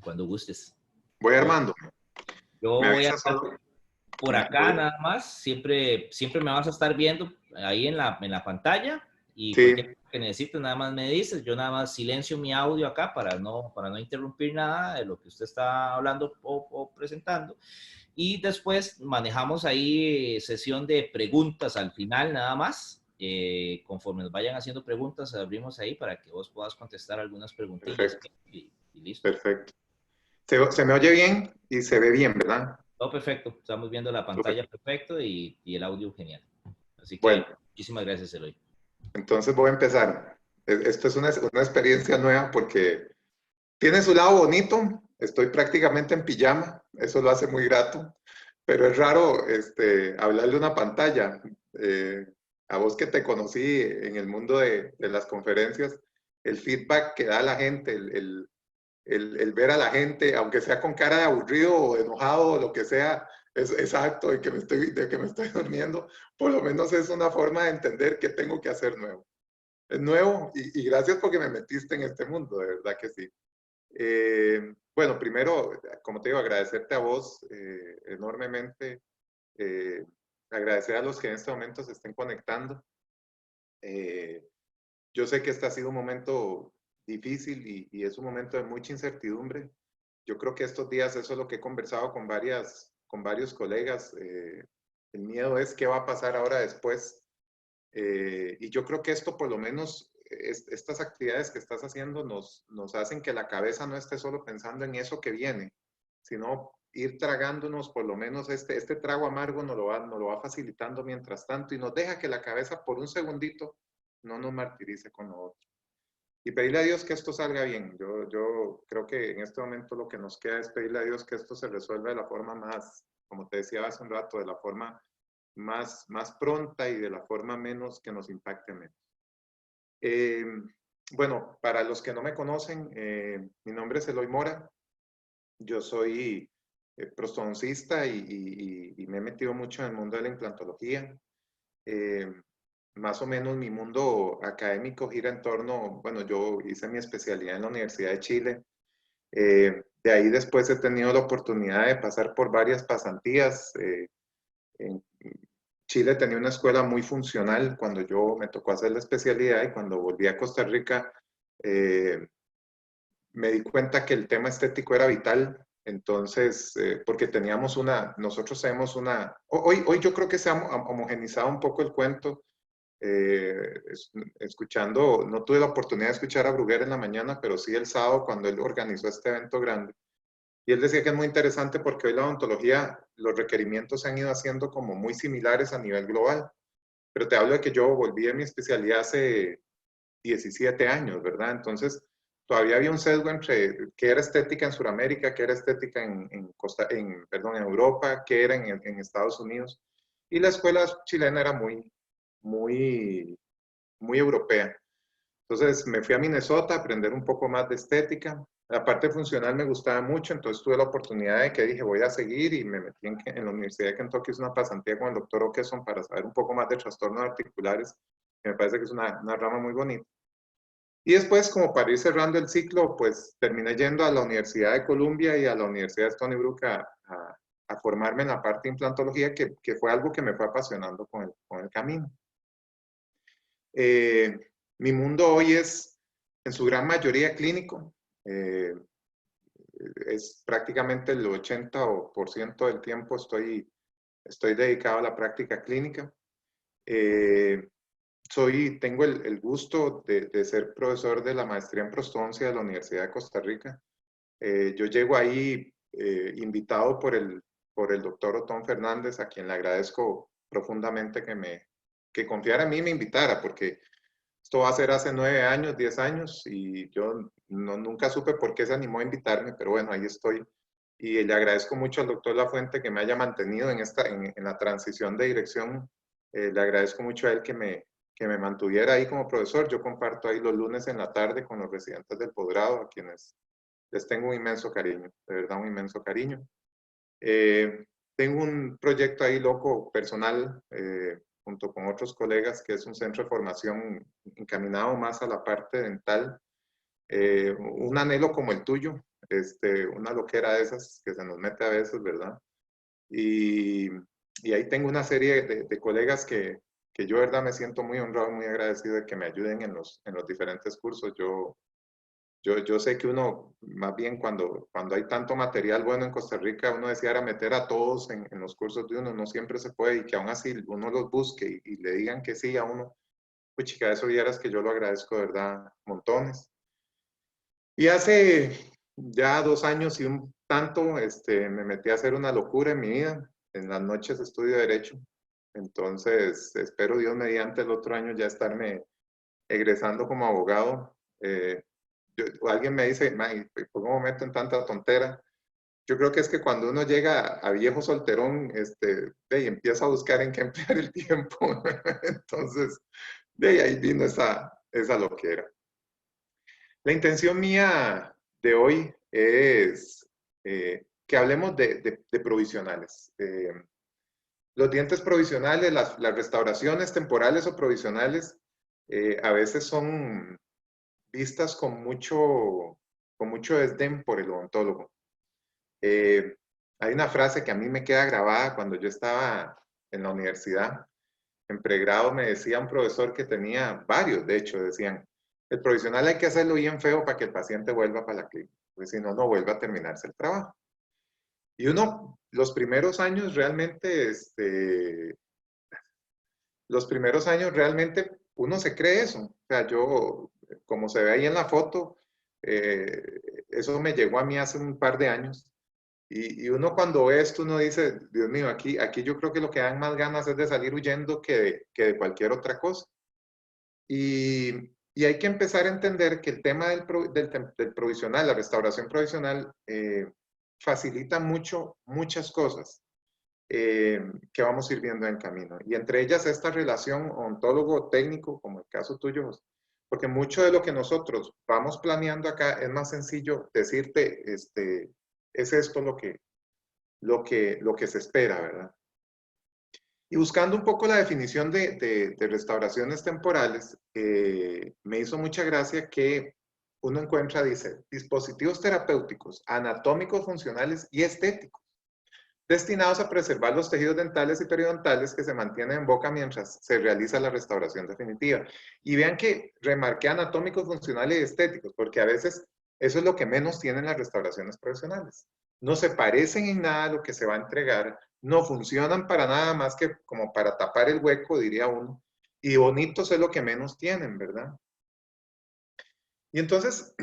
Cuando gustes. Voy armando. Yo Me voy a avisa estar solo. por acá nada más. Siempre me vas a estar viendo ahí en la pantalla y Sí, cualquier cosa que necesites nada más me dices. Yo nada más silencio mi audio acá para no interrumpir nada de lo que usted está hablando o presentando. Y después manejamos ahí sesión de preguntas al final nada más. Conforme nos vayan haciendo preguntas, abrimos ahí para que vos puedas contestar algunas preguntillas perfecto, y listo. perfecto. Se me oye bien y se ve bien, ¿verdad? Todo perfecto. Estamos viendo la Súper. pantalla perfecto y el audio genial. Así que Bueno, muchísimas gracias, Eloy. entonces voy a empezar. Esto es una experiencia nueva porque tiene su lado bonito. Estoy prácticamente en pijama. Eso lo hace muy grato. Pero es raro hablarle a una pantalla. Eh, a vos que te conocí en el mundo de las conferencias, el feedback que da la gente, el ver a la gente, aunque sea con cara de aburrido o enojado o lo que sea, es exacto, de que me estoy durmiendo, por lo menos es una forma de entender qué tengo que hacer nuevo. Es nuevo y gracias porque me metiste en este mundo, de verdad que sí. Bueno, primero, como te digo, agradecerte a vos enormemente, eh, agradecer a los que en este momento se estén conectando. Eh, yo sé que este ha sido un momento difícil y es un momento de mucha incertidumbre. Yo creo que estos días eso es lo que he conversado con varios colegas. El miedo es qué va a pasar ahora después. Y yo creo que esto por lo menos, estas actividades que estás haciendo nos hacen que la cabeza no esté solo pensando en eso que viene, sino ir tragándonos por lo menos este trago amargo nos lo va facilitando mientras tanto y nos deja que la cabeza por un segundito no nos martirice con lo otro. Y pedirle a Dios que esto salga bien. Yo creo que en este momento lo que nos queda es pedirle a Dios que esto se resuelva de la forma más, como te decía hace un rato, de la forma más pronta y de la forma menos que nos impacte menos. Eh, bueno, para los que no me conocen, mi nombre es Eloy Mora. Yo soy prostodoncista y me he metido mucho en el mundo de la implantología. Eh, más o menos mi mundo académico gira en torno, bueno, yo hice mi especialidad en la Universidad de Chile. De ahí después he tenido la oportunidad de pasar por varias pasantías. En Chile tenía una escuela muy funcional cuando yo me tocó hacer la especialidad y cuando volví a Costa Rica me di cuenta que el tema estético era vital. Entonces, porque nosotros tenemos hoy yo creo que se ha homogenizado un poco el cuento. Escuchando, no tuve la oportunidad de escuchar a Bruguera en la mañana, pero sí el sábado cuando él organizó este evento grande. Y él decía que es muy interesante porque hoy la odontología, los requerimientos se han ido haciendo como muy similares a nivel global. Pero te hablo de que yo volví a mi especialidad hace 17 años, ¿verdad? Entonces, todavía había un sesgo entre qué era estética en Sudamérica, qué era estética en Europa, qué era en Estados Unidos. Y la escuela chilena era muy, muy europea. Entonces me fui a Minnesota a aprender un poco más de estética. La parte funcional me gustaba mucho, entonces tuve la oportunidad de que dije voy a seguir y me metí en la Universidad de Kentucky, hice una pasantía con el doctor Okeson para saber un poco más de trastornos articulares, que me parece que es una rama muy bonita. Y después, como para ir cerrando el ciclo, pues terminé yendo a la Universidad de Columbia y a la Universidad de Stony Brook a formarme en la parte de implantología, que fue algo que me fue apasionando con el camino. Mi mundo hoy es en su gran mayoría clínico. Es prácticamente el 80% del tiempo estoy dedicado a la práctica clínica. Tengo el gusto de ser profesor de la maestría en prostodoncia de la Universidad de Costa Rica. Yo llego ahí invitado por el doctor Otón Fernández, a quien le agradezco profundamente que confiara en mí y me invitara, porque esto va a ser hace 9 años, 10 años, y yo nunca supe por qué se animó a invitarme, pero bueno, ahí estoy. Y le agradezco mucho al doctor Lafuente que me haya mantenido en la transición de dirección. Le agradezco mucho a él que me mantuviera ahí como profesor. Yo comparto ahí los lunes en la tarde con los residentes del posgrado, a quienes les tengo un inmenso cariño, de verdad un inmenso cariño. Tengo un proyecto ahí loco, personal, junto con otros colegas, que es un centro de formación encaminado más a la parte dental. un anhelo como el tuyo, una loquera de esas que se nos mete a veces, ¿verdad? Y, y ahí tengo una serie de colegas que yo, ¿verdad? Me siento muy honrado, muy agradecido de que me ayuden en los diferentes cursos. Yo sé que uno, más bien cuando hay tanto material bueno en Costa Rica, uno deseara meter a todos en los cursos de uno, no siempre se puede, y que aún así uno los busque y le digan que sí a uno. Pues chica, eso vieras que yo lo agradezco, de verdad, montones. Y hace ya 2 años y un tanto, me metí a hacer una locura en mi vida. En las noches estudio Derecho. Entonces, espero Dios mediante el otro año ya estarme egresando como abogado. Alguien me dice, ¿por qué me meto en tanta tontera? Yo creo que es que cuando uno llega a viejo solterón, y empieza a buscar en qué emplear el tiempo. Entonces, de ahí vino esa loquera. La intención mía de hoy es que hablemos de provisionales. Los dientes provisionales, las restauraciones temporales o provisionales, a veces son vistas con mucho desdén por el odontólogo. Hay una frase que a mí me queda grabada cuando yo estaba en la universidad. En pregrado me decía un profesor que tenía varios, de hecho, decían, el provisional hay que hacerlo bien feo para que el paciente vuelva para la clínica, porque si no, no vuelve a terminarse el trabajo. Y uno, los primeros años realmente, uno se cree eso. O sea, yo, como se ve ahí en la foto, eso me llegó a mí hace un par de años. Y uno cuando ve esto, uno dice, Dios mío, aquí yo creo que lo que dan más ganas es de salir huyendo que de cualquier otra cosa. Y hay que empezar a entender que el tema del provisional, la restauración provisional, facilita muchas cosas que vamos a ir viendo en camino. Y entre ellas esta relación ontólogo-técnico, como el caso tuyo, José. Porque mucho de lo que nosotros vamos planeando acá es más sencillo decirte, es esto lo que se espera, ¿verdad? Y buscando un poco la definición de restauraciones temporales, me hizo mucha gracia que uno encuentra, dice, dispositivos terapéuticos, anatómicos, funcionales y estéticos, destinados a preservar los tejidos dentales y periodontales que se mantienen en boca mientras se realiza la restauración definitiva. Y vean que remarqué anatómicos, funcionales y estéticos, porque a veces eso es lo que menos tienen las restauraciones profesionales. No se parecen en nada a lo que se va a entregar, no funcionan para nada más que como para tapar el hueco, diría uno, y bonitos es lo que menos tienen, ¿verdad? Y entonces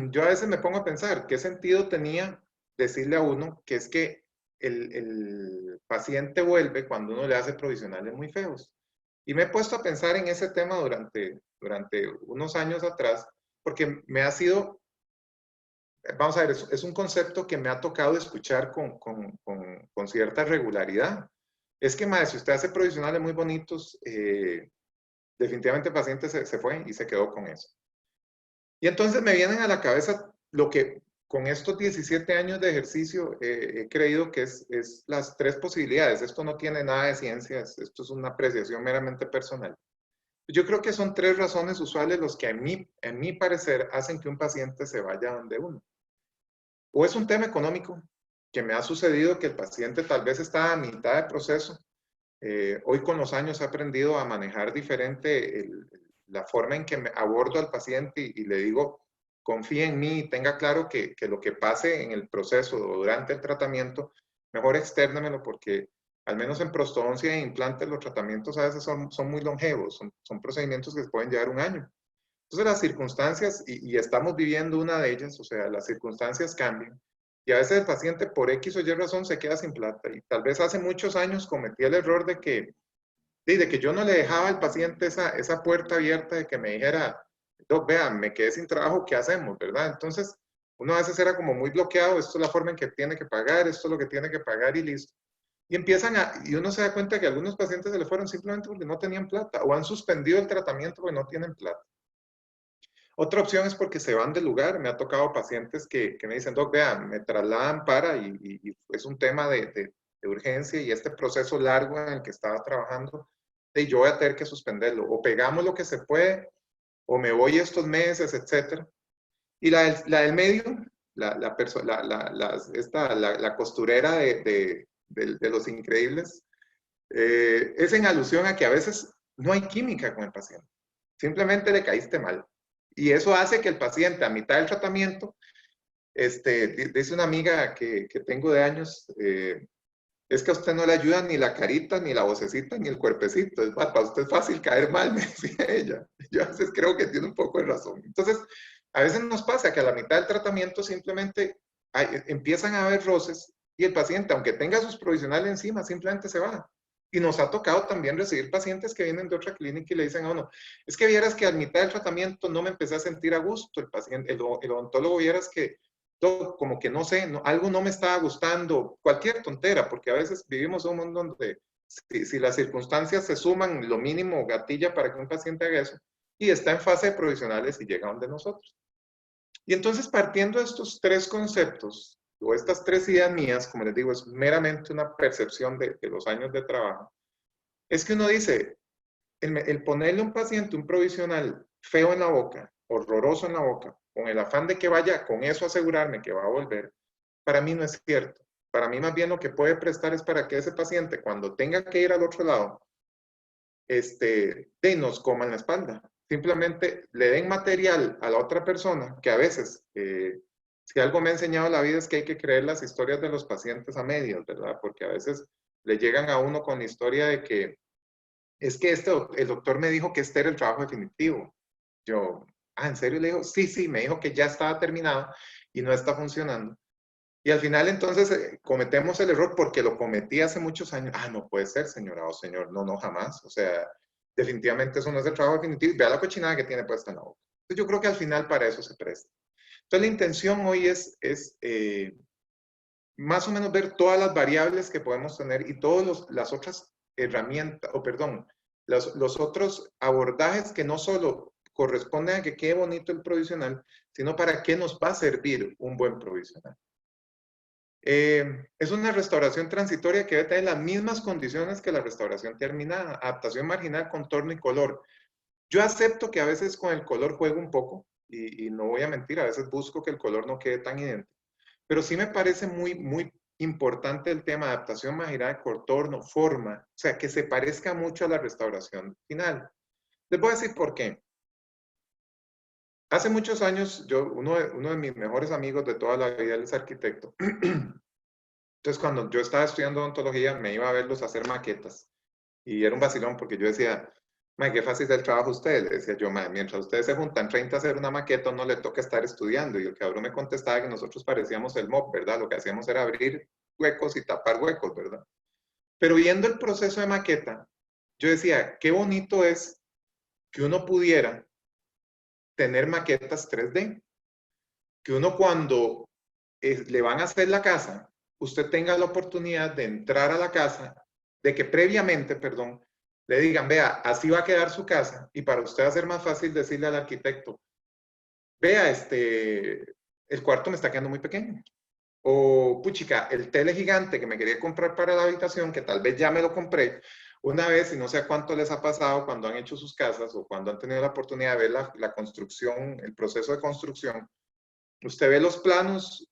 yo a veces me pongo a pensar, ¿qué sentido tenía decirle a uno que es que el paciente vuelve cuando uno le hace provisionales muy feos? Y me he puesto a pensar en ese tema durante unos años atrás, porque me ha sido, vamos a ver, es un concepto que me ha tocado escuchar con cierta regularidad. Es que, madre, si usted hace provisionales muy bonitos, definitivamente el paciente se fue y se quedó con eso. Y entonces me vienen a la cabeza lo que con estos 17 años de ejercicio he creído que es las tres posibilidades. Esto no tiene nada de ciencias, esto es una apreciación meramente personal. Yo creo que son tres razones usuales los que en mi parecer hacen que un paciente se vaya donde uno. O es un tema económico, que me ha sucedido que el paciente tal vez está a mitad de proceso. Hoy con los años he aprendido a manejar diferente la forma en que abordo al paciente y le digo, confíe en mí y tenga claro que lo que pase en el proceso o durante el tratamiento, mejor extérnemelo porque al menos en prostodoncia e implantes los tratamientos a veces son muy longevos, son procedimientos que pueden llevar un año. Entonces las circunstancias, y estamos viviendo una de ellas, o sea, las circunstancias cambian, y a veces el paciente por X o Y razón se queda sin plata, y tal vez hace muchos años cometí el error de que yo no le dejaba al paciente esa puerta abierta de que me dijera, Doc, vean, me quedé sin trabajo, ¿qué hacemos? ¿Verdad? Entonces, uno a veces era como muy bloqueado, esto es la forma en que tiene que pagar, esto es lo que tiene que pagar y listo. Y uno se da cuenta que algunos pacientes se le fueron simplemente porque no tenían plata, o han suspendido el tratamiento porque no tienen plata. Otra opción es porque se van del lugar. Me ha tocado pacientes que me dicen, Doc, vean, me trasladan y es un tema de urgencia y este proceso largo en el que estaba trabajando, y yo voy a tener que suspenderlo. O pegamos lo que se puede, o me voy estos meses, etcétera. Y la del medio, la costurera de Los Increíbles, es en alusión a que a veces no hay química con el paciente. Simplemente le caíste mal. Y eso hace que el paciente a mitad del tratamiento, dice una amiga que tengo de años, es que a usted no le ayuda ni la carita, ni la vocecita, ni el cuerpecito. Para usted es fácil caer mal, me decía ella. Yo a veces creo que tiene un poco de razón. Entonces, a veces nos pasa que a la mitad del tratamiento simplemente empiezan a haber roces y el paciente, aunque tenga sus provisionales encima, simplemente se va. Y nos ha tocado también recibir pacientes que vienen de otra clínica y le dicen a uno, es que vieras que a mitad del tratamiento no me empecé a sentir a gusto, el paciente, el odontólogo vieras que como que no sé, algo no me estaba gustando, cualquier tontera, porque a veces vivimos en un mundo donde si las circunstancias se suman, lo mínimo gatilla para que un paciente haga eso, y está en fase de provisionales y llega donde nosotros. Y entonces, partiendo de estos tres conceptos, o estas tres ideas mías, como les digo, es meramente una percepción de los años de trabajo, es que uno dice, el ponerle a un paciente un provisional feo en la boca, horroroso en la boca, con el afán de que vaya con eso a asegurarme que va a volver, para mí no es cierto. Para mí más bien lo que puede prestar es para que ese paciente, cuando tenga que ir al otro lado, nos coma en la espalda. Simplemente le den material a la otra persona, que a veces, si algo me ha enseñado la vida es que hay que creer las historias de los pacientes a medias, ¿verdad? Porque a veces le llegan a uno con la historia de que es que el doctor me dijo que este era el trabajo definitivo. Yo, ¿en serio? Le dijo, sí, me dijo que ya estaba terminado y no está funcionando. Y al final entonces cometemos el error porque lo cometí hace muchos años. No puede ser, señora o señor. No, jamás. O sea, definitivamente eso no es el trabajo definitivo. Vea la cochinada que tiene puesta en la boca. Entonces yo creo que al final para eso se presta. Entonces la intención hoy es más o menos ver todas las variables que podemos tener y todas las otras herramientas, los otros abordajes que no solo corresponden a que quede bonito el provisional, sino para qué nos va a servir un buen provisional. Es una restauración transitoria que debe tener las mismas condiciones que la restauración terminada, adaptación marginal, contorno y color. Yo acepto que a veces con el color juego un poco, y no voy a mentir, a veces busco que el color no quede tan idéntico. Pero sí me parece muy importante el tema de adaptación marginal, contorno, forma, o sea, que se parezca mucho a la restauración final. Les voy a decir por qué. Hace muchos años, uno de mis mejores amigos de toda la vida, él es arquitecto. Entonces, cuando yo estaba estudiando odontología, me iba a verlos hacer maquetas. Y era un vacilón porque yo decía, qué fácil es el trabajo a ustedes. Le decía yo, mientras ustedes se juntan 30 a hacer una maqueta, no le toca estar estudiando. Y el cabrón me contestaba que nosotros parecíamos el MOP, ¿verdad? Lo que hacíamos era abrir huecos y tapar huecos, ¿verdad? Pero viendo el proceso de maqueta, yo decía, qué bonito es que uno pudiera tener maquetas 3D. Que uno cuando le van a hacer la casa, usted tenga la oportunidad de entrar a la casa, de que previamente, perdón, le digan, vea, así va a quedar su casa, y para usted va a ser más fácil decirle al arquitecto, vea, el cuarto me está quedando muy pequeño. O, puchica, el tele gigante que me quería comprar para la habitación, que tal vez ya me lo compré, una vez, y no sé a cuánto les ha pasado cuando han hecho sus casas o cuando han tenido la oportunidad de ver la construcción, el proceso de construcción, usted ve los planos,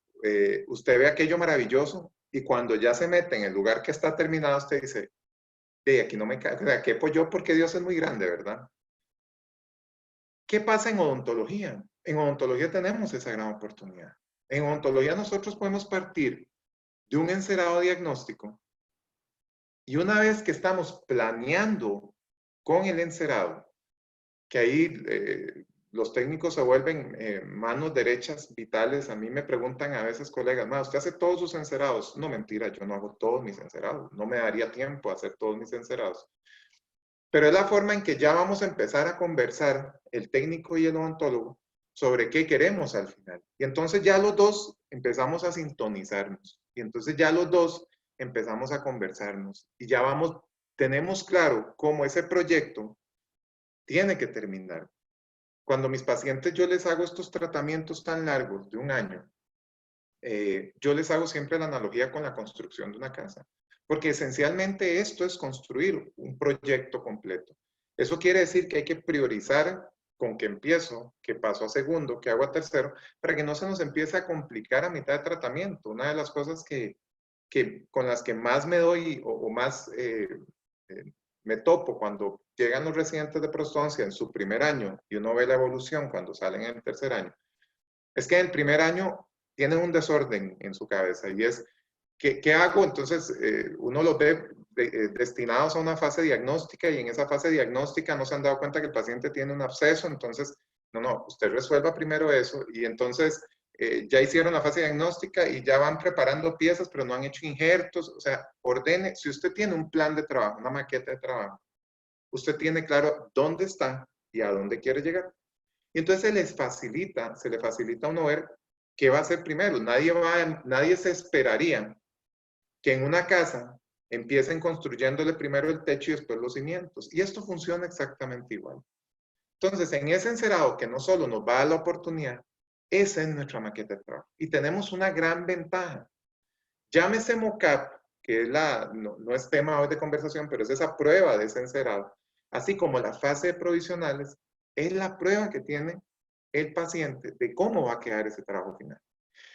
usted ve aquello maravilloso, y cuando ya se mete en el lugar que está terminado, usted dice, aquí no me cae, ¿qué yo? Porque Dios es muy grande, ¿verdad? ¿Qué pasa en odontología? En odontología tenemos esa gran oportunidad. En odontología nosotros podemos partir de un encerado diagnóstico y una vez que estamos planeando con el encerado, que ahí los técnicos se vuelven manos derechas vitales. A mí me preguntan a veces colegas, ¿usted hace todos sus encerados? No, mentira, yo no hago todos mis encerados. No me daría tiempo a hacer todos mis encerados. Pero es la forma en que ya vamos a empezar a conversar el técnico y el odontólogo sobre qué queremos al final. Y entonces ya los dos empezamos a sintonizarnos. Y entonces ya los dos empezamos a conversarnos. Y ya tenemos claro cómo ese proyecto tiene que terminar. Cuando mis pacientes yo les hago estos tratamientos tan largos de un año, yo les hago siempre la analogía con la construcción de una casa, porque esencialmente esto es construir un proyecto completo. Eso quiere decir que hay que priorizar con que empiezo, que paso a segundo, que hago a tercero, para que no se nos empiece a complicar a mitad de tratamiento. Una de las cosas con las que más me doy o más me topo cuando llegan los residentes de prostodoncia en su primer año y uno ve la evolución cuando salen en el tercer año, es que en el primer año tienen un desorden en su cabeza y es, ¿qué hago? Entonces, uno los ve destinados a una fase diagnóstica y en esa fase diagnóstica no se han dado cuenta que el paciente tiene un absceso, entonces, no, usted resuelva primero eso y entonces ya hicieron la fase diagnóstica y ya van preparando piezas, pero no han hecho injertos, o sea, ordene, si usted tiene un plan de trabajo, una maqueta de trabajo, usted tiene claro dónde está y a dónde quiere llegar. Y entonces se le facilita a uno ver qué va a hacer primero. Nadie se esperaría que en una casa empiecen construyéndole primero el techo y después los cimientos. Y esto funciona exactamente igual. Entonces, en ese encerado que no solo nos va a dar la oportunidad, esa es nuestra maqueta de trabajo. Y tenemos una gran ventaja. Llámese mocap, que es no es tema hoy de conversación, pero es esa prueba de ese encerado, así como la fase de provisionales, es la prueba que tiene el paciente de cómo va a quedar ese trabajo final.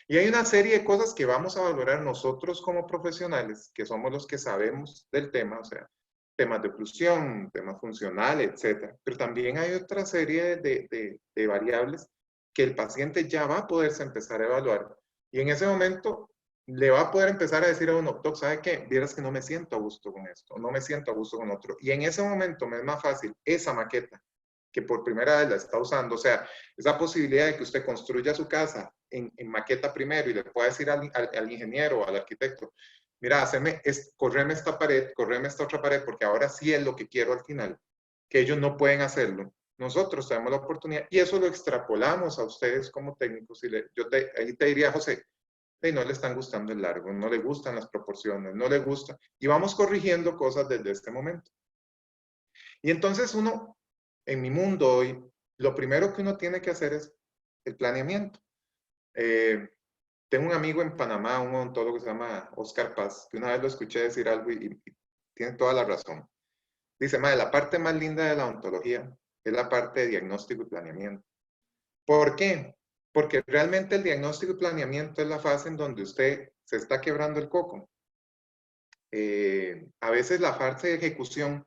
Y hay una serie de cosas que vamos a valorar nosotros como profesionales, que somos los que sabemos del tema, o sea, temas de oclusión, temas funcionales, etcétera. Pero también hay otra serie de variables que el paciente ya va a poderse empezar a evaluar. Y en ese momento le va a poder empezar a decir a uno, doc, ¿sabe qué? Vieras que no me siento a gusto con esto, no me siento a gusto con otro. Y en ese momento me es más fácil esa maqueta que por primera vez la está usando, o sea, esa posibilidad de que usted construya su casa en maqueta primero y le pueda decir al ingeniero o al arquitecto, mira, correme esta pared, correme esta otra pared, porque ahora sí es lo que quiero al final, que ellos no pueden hacerlo. Nosotros tenemos la oportunidad y eso lo extrapolamos a ustedes como técnicos. Y ahí te diría, José, hey, no le están gustando el largo, no le gustan las proporciones, no le gusta. Y vamos corrigiendo cosas desde este momento. Y entonces uno, en mi mundo hoy, lo primero que uno tiene que hacer es el planeamiento. Tengo un amigo en Panamá, un odontólogo que se llama Oscar Paz, que una vez lo escuché decir algo y tiene toda la razón. Dice, madre, la parte más linda de la odontología es la parte de diagnóstico y planeamiento. ¿Por qué? Porque realmente el diagnóstico y planeamiento es la fase en donde usted se está quebrando el coco. A veces la fase de ejecución,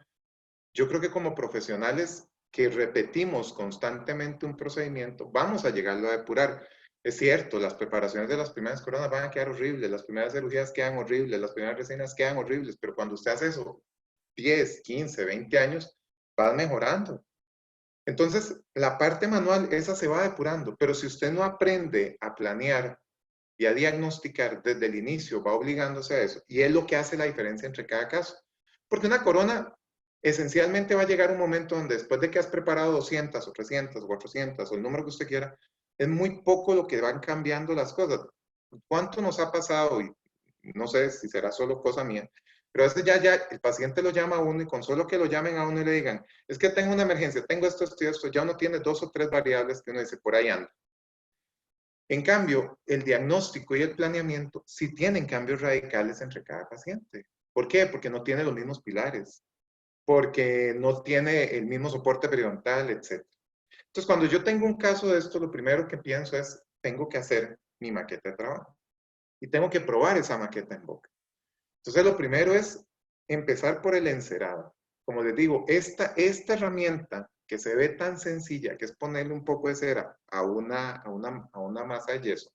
yo creo que como profesionales que repetimos constantemente un procedimiento, vamos a llegarlo a depurar. Es cierto, las preparaciones de las primeras coronas van a quedar horribles, las primeras cirugías quedan horribles, las primeras resinas quedan horribles, pero cuando usted hace eso 10, 15, 20 años, va mejorando. Entonces, la parte manual, esa se va depurando, pero si usted no aprende a planear y a diagnosticar desde el inicio, va obligándose a eso, y es lo que hace la diferencia entre cada caso. Porque una corona esencialmente va a llegar un momento donde después de que has preparado 200 o 300 o 400 o el número que usted quiera, es muy poco lo que van cambiando las cosas. ¿Cuánto nos ha pasado? Y no sé si será solo cosa mía, pero a veces ya el paciente lo llama a uno y con solo que lo llamen a uno y le digan, es que tengo una emergencia, tengo esto, esto y esto, ya uno tiene 2 o 3 variables que uno dice, por ahí anda. En cambio, el diagnóstico y el planeamiento sí tienen cambios radicales entre cada paciente. ¿Por qué? Porque no tiene los mismos pilares, porque no tiene el mismo soporte periodontal, etc. Entonces, cuando yo tengo un caso de esto, lo primero que pienso es, tengo que hacer mi maqueta de trabajo y tengo que probar esa maqueta en boca. Entonces, lo primero es empezar por el encerado. Como les digo, esta herramienta que se ve tan sencilla, que es ponerle un poco de cera a una masa de yeso,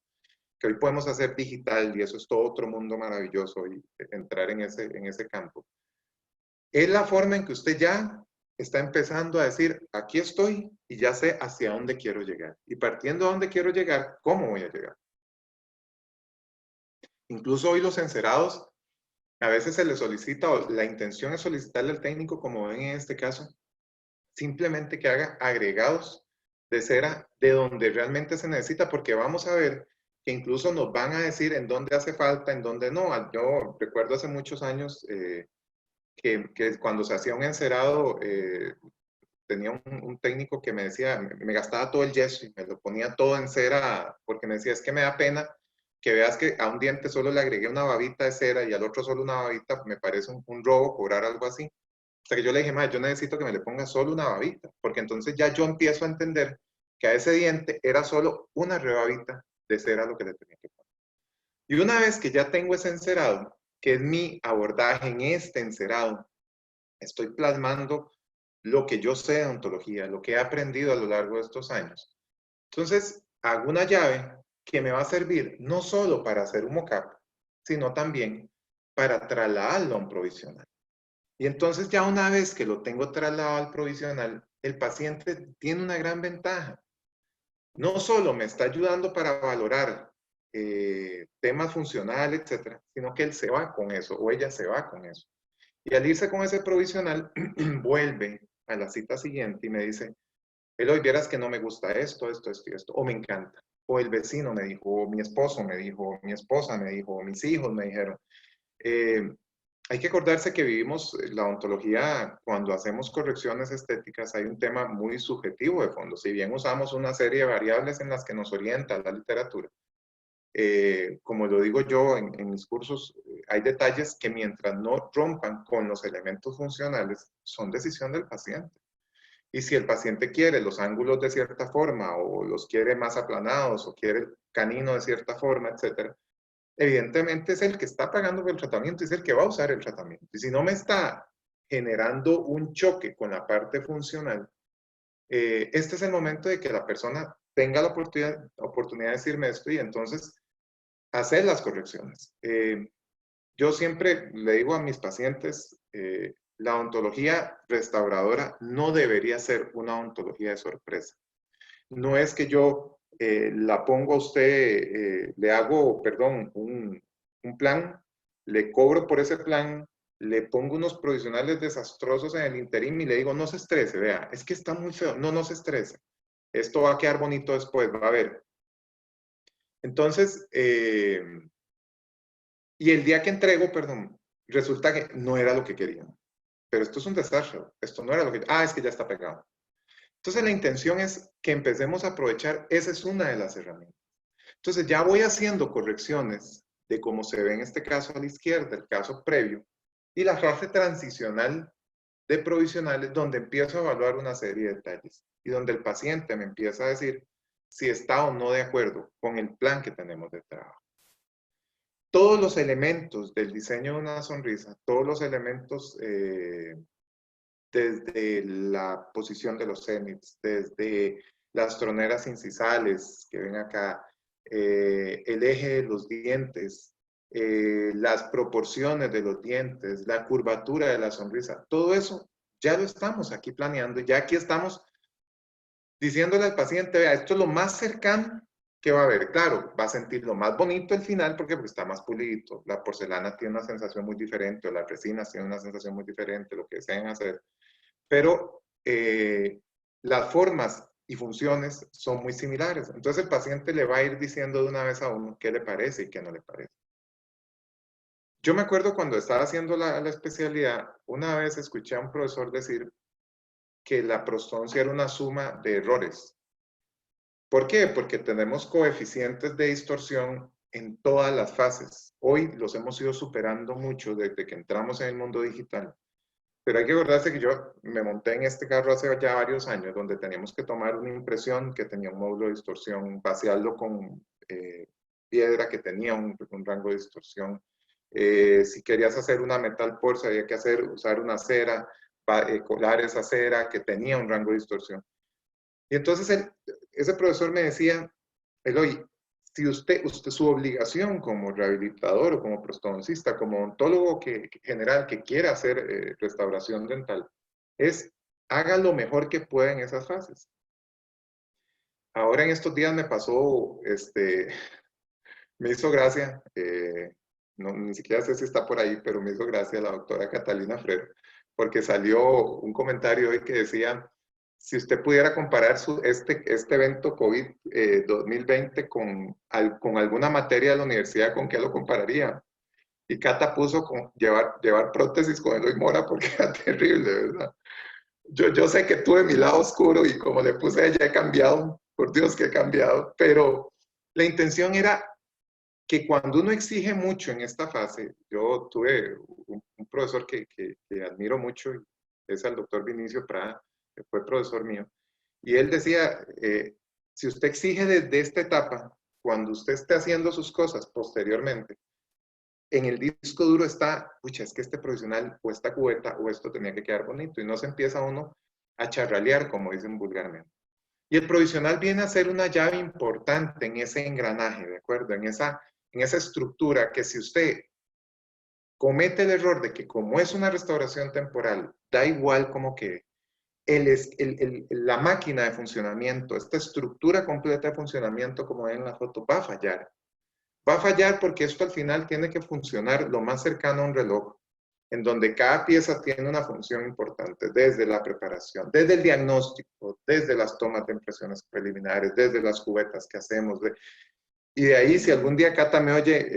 que hoy podemos hacer digital y eso es todo otro mundo maravilloso y entrar en ese campo. Es la forma en que usted ya está empezando a decir, aquí estoy y ya sé hacia dónde quiero llegar. Y partiendo de dónde quiero llegar, ¿cómo voy a llegar? Incluso hoy los encerados, a veces se les solicita, o la intención es solicitarle al técnico, como ven en este caso, simplemente que haga agregados de cera de donde realmente se necesita, porque vamos a ver que incluso nos van a decir en dónde hace falta, en dónde no. Yo recuerdo hace muchos años que cuando se hacía un encerado, tenía un técnico que me decía, me gastaba todo el yeso y me lo ponía todo en cera, porque me decía, es que me da pena que veas que a un diente solo le agregué una babita de cera y al otro solo una babita, me parece un robo cobrar algo así. Hasta que yo le dije, madre, yo necesito que me le ponga solo una babita, porque entonces ya yo empiezo a entender que a ese diente era solo una rebabita de cera lo que le tenía que poner. Y una vez que ya tengo ese encerado, que es mi abordaje en este encerado, estoy plasmando lo que yo sé de odontología, lo que he aprendido a lo largo de estos años. Entonces, hago una llave que me va a servir no solo para hacer un mock-up, sino también para trasladarlo a un provisional. Y entonces ya una vez que lo tengo trasladado al provisional, el paciente tiene una gran ventaja. No solo me está ayudando para valorar temas funcionales, etcétera, sino que él se va con eso o ella se va con eso. Y al irse con ese provisional, vuelve a la cita siguiente y me dice, Eloy, vieras que no me gusta esto, esto, esto y esto, o me encanta. O el vecino me dijo, o mi esposo me dijo, o mi esposa me dijo, o mis hijos me dijeron. Eh, Hay que acordarse que vivimos la odontología, cuando hacemos correcciones estéticas, hay un tema muy subjetivo de fondo. Si bien usamos una serie de variables en las que nos orienta la literatura, como lo digo yo en mis cursos, hay detalles que mientras no rompan con los elementos funcionales, son decisión del paciente. Y si el paciente quiere los ángulos de cierta forma, o los quiere más aplanados, o quiere el canino de cierta forma, etcétera, evidentemente es el que está pagando por el tratamiento, es el que va a usar el tratamiento. Y si no me está generando un choque con la parte funcional, este es el momento de que la persona tenga la oportunidad de decirme esto y entonces hacer las correcciones. Yo siempre le digo a mis pacientes, la odontología restauradora no debería ser una odontología de sorpresa. No es que yo la pongo a usted, le hago, perdón, un plan, le cobro por ese plan, le pongo unos provisionales desastrosos en el interín y le digo, no se estrese, vea, es que está muy feo, no, no se estrese, esto va a quedar bonito después, va a ver. Entonces, y el día que entrego, perdón, resulta que no era lo que querían. Pero esto es un desastre, esto no era lo que... Ah, es que ya está pegado. Entonces la intención es que empecemos a aprovechar, esa es una de las herramientas. Entonces ya voy haciendo correcciones de cómo se ve en este caso a la izquierda, el caso previo, y la fase transicional de provisionales donde empiezo a evaluar una serie de detalles y donde el paciente me empieza a decir si está o no de acuerdo con el plan que tenemos de trabajo. Todos los elementos del diseño de una sonrisa, todos los elementos desde la posición de los cénits, desde las troneras incisales que ven acá, el eje de los dientes, las proporciones de los dientes, la curvatura de la sonrisa, todo eso ya lo estamos aquí planeando, ya aquí estamos diciéndole al paciente, vea, esto es lo más cercano que va a haber. Claro, va a sentir lo más bonito al final porque está más pulidito. La porcelana tiene una sensación muy diferente, o las resinas tienen una sensación muy diferente, lo que deseen hacer. Pero las formas y funciones son muy similares. Entonces el paciente le va a ir diciendo de una vez a uno qué le parece y qué no le parece. Yo me acuerdo cuando estaba haciendo la especialidad, una vez escuché a un profesor decir que la prostodoncia era una suma de errores. ¿Por qué? Porque tenemos coeficientes de distorsión en todas las fases. Hoy los hemos ido superando mucho desde que entramos en el mundo digital. Pero hay que acordarse que yo me monté en este carro hace ya varios años, donde teníamos que tomar una impresión que tenía un módulo de distorsión, vaciarlo con piedra que tenía un rango de distorsión. Si querías hacer una metal force, había que usar una cera, colar esa cera que tenía un rango de distorsión. Y entonces ese profesor me decía, Eloy, si usted, su obligación como rehabilitador o como prostodoncista, como odontólogo general que quiera hacer restauración dental, es haga lo mejor que pueda en esas fases. Ahora en estos días me pasó, me hizo gracia, no, ni siquiera sé si está por ahí, pero me hizo gracia la doctora Catalina Freire, porque salió un comentario hoy que decía, si usted pudiera comparar este evento COVID 2020 con alguna materia de la universidad, ¿con qué lo compararía? Y Cata puso llevar prótesis con Eloy Mora porque era terrible, ¿verdad? Yo sé que tuve mi lado oscuro y como le puse a ella he cambiado, por Dios que he cambiado, pero la intención era que cuando uno exige mucho en esta fase, yo tuve un profesor que admiro mucho es al doctor Vinicio Prada, que fue profesor mío, y él decía, si usted exige desde esta etapa, cuando usted esté haciendo sus cosas posteriormente, en el disco duro está, pucha, es que este profesional o esta cubeta o esto tenía que quedar bonito, y no se empieza uno a charralear, como dicen vulgarmente. Y el provisional viene a ser una llave importante en ese engranaje, ¿de acuerdo? En esa estructura que si usted comete el error de que como es una restauración temporal, da igual como que la máquina de funcionamiento, esta estructura completa de funcionamiento como ven en la foto, va a fallar. Va a fallar porque esto al final tiene que funcionar lo más cercano a un reloj, en donde cada pieza tiene una función importante, desde la preparación, desde el diagnóstico, desde las tomas de impresiones preliminares, desde las cubetas que hacemos. Y de ahí, si algún día Cata me oye,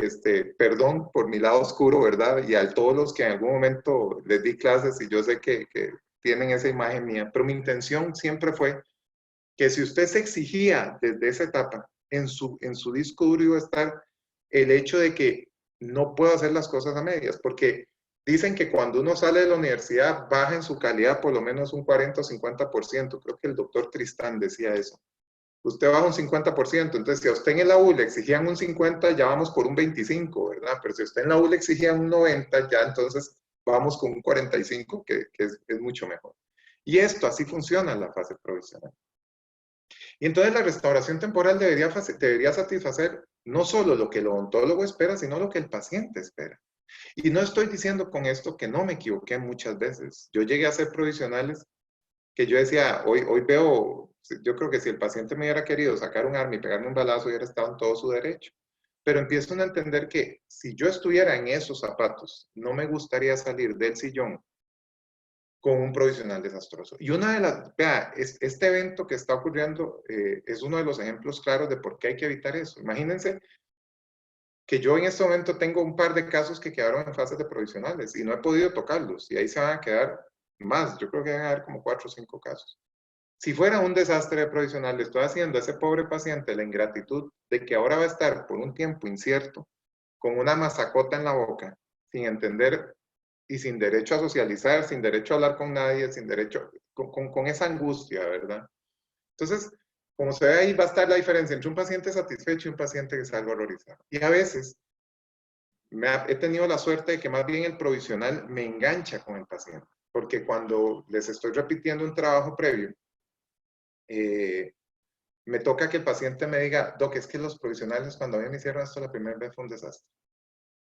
perdón por mi lado oscuro, ¿verdad? Y a todos los que en algún momento les di clases y yo sé que tienen esa imagen mía, pero mi intención siempre fue que si usted se exigía desde esa etapa, en su disco duro iba a estar el hecho de que no puedo hacer las cosas a medias, porque dicen que cuando uno sale de la universidad baja en su calidad por lo menos un 40 o 50%, creo que el doctor Tristán decía eso. Usted baja un 50%, entonces si a usted en la U le exigían un 50, ya vamos por un 25, ¿verdad? Pero si a usted en la U le exigían un 90, ya entonces vamos con un 45, que es mucho mejor. Y esto, así funciona en la fase provisional. Y entonces la restauración temporal debería satisfacer no solo lo que el odontólogo espera, sino lo que el paciente espera. Y no estoy diciendo con esto que no me equivoqué muchas veces. Yo llegué a hacer provisionales que yo decía, hoy veo, yo creo que si el paciente me hubiera querido sacar un arma y pegarme un balazo, hubiera estado en todo su derecho. Pero empiezo a entender que si yo estuviera en esos zapatos, no me gustaría salir del sillón con un provisional desastroso. Y una de las, vea, este evento que está ocurriendo es uno de los ejemplos claros de por qué hay que evitar eso. Imagínense que yo en este momento tengo un par de casos que quedaron en fases de provisionales y no he podido tocarlos y ahí se van a quedar más, yo creo que van a haber como 4 o 5 casos. Si fuera un desastre de provisional, le estoy haciendo a ese pobre paciente la ingratitud de que ahora va a estar por un tiempo incierto con una masacota en la boca, sin entender y sin derecho a socializar, sin derecho a hablar con nadie, sin derecho, con esa angustia, ¿verdad? Entonces, como se ve ahí, va a estar la diferencia entre un paciente satisfecho y un paciente que salga horrorizado. Y a veces he tenido la suerte de que más bien el provisional me engancha con el paciente, porque cuando les estoy repitiendo un trabajo previo, me toca que el paciente me diga, Doc, es que los provisionales cuando a mí me hicieron esto la primera vez fue un desastre.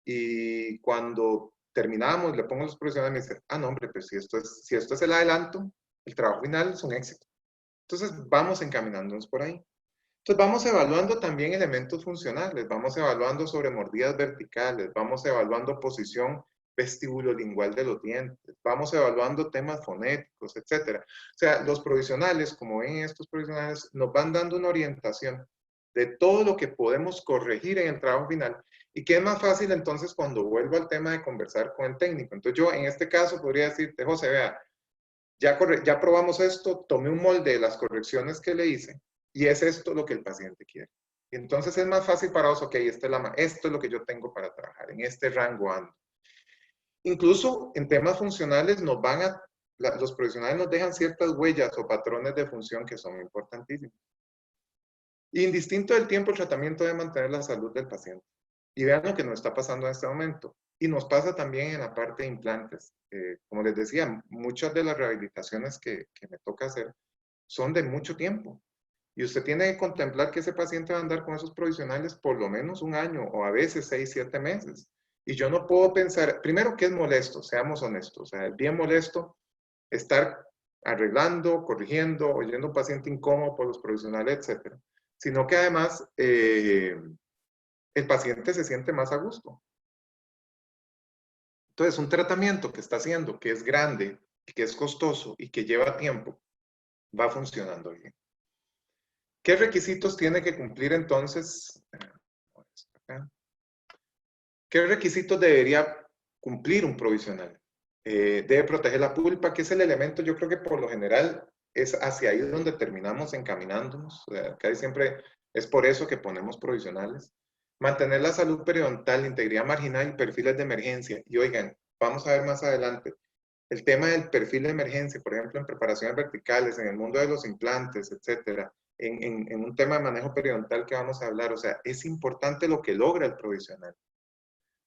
Y cuando terminamos, le pongo los provisionales y me dice, ah, no, hombre, pues si esto es el adelanto, el trabajo final es un éxito. Entonces vamos encaminándonos por ahí. Entonces vamos evaluando también elementos funcionales, vamos evaluando sobre mordidas verticales, vamos evaluando posición vestibulolingual de los dientes, vamos evaluando temas fonéticos, etc. O sea, los provisionales, como ven estos provisionales, nos van dando una orientación de todo lo que podemos corregir en el trabajo final y que es más fácil entonces cuando vuelvo al tema de conversar con el técnico. Entonces yo en este caso podría decirte, José, vea, ya probamos esto, tomé un molde de las correcciones que le hice y es esto lo que el paciente quiere. Y entonces es más fácil para vos, ok, esto es lo que yo tengo para trabajar, en este rango ando. Incluso en temas funcionales los profesionales nos dejan ciertas huellas o patrones de función que son importantísimos. Y indistinto del tiempo, el tratamiento debe mantener la salud del paciente. Y vean lo que nos está pasando en este momento. Y nos pasa también en la parte de implantes. Como les decía, muchas de las rehabilitaciones que me toca hacer son de mucho tiempo. Y usted tiene que contemplar que ese paciente va a andar con esos provisionales por lo menos un año o a veces 6, 7 meses. Y yo no puedo pensar, primero que es molesto, seamos honestos, o sea, es bien molesto estar arreglando, corrigiendo, oyendo a un paciente incómodo por los provisionales, etc. Sino que además el paciente se siente más a gusto. Entonces, un tratamiento que está haciendo, que es grande, que es costoso y que lleva tiempo, va funcionando bien. ¿Qué requisitos tiene que cumplir entonces? ¿Qué requisitos debería cumplir un provisional? Debe proteger la pulpa, que es el elemento, yo creo que por lo general es hacia ahí donde terminamos encaminándonos. O sea, casi siempre es por eso que ponemos provisionales. Mantener la salud periodontal, integridad marginal y perfiles de emergencia. Y oigan, vamos a ver más adelante. El tema del perfil de emergencia, por ejemplo, en preparaciones verticales, en el mundo de los implantes, etcétera, en un tema de manejo periodontal que vamos a hablar, o sea, es importante lo que logra el provisional.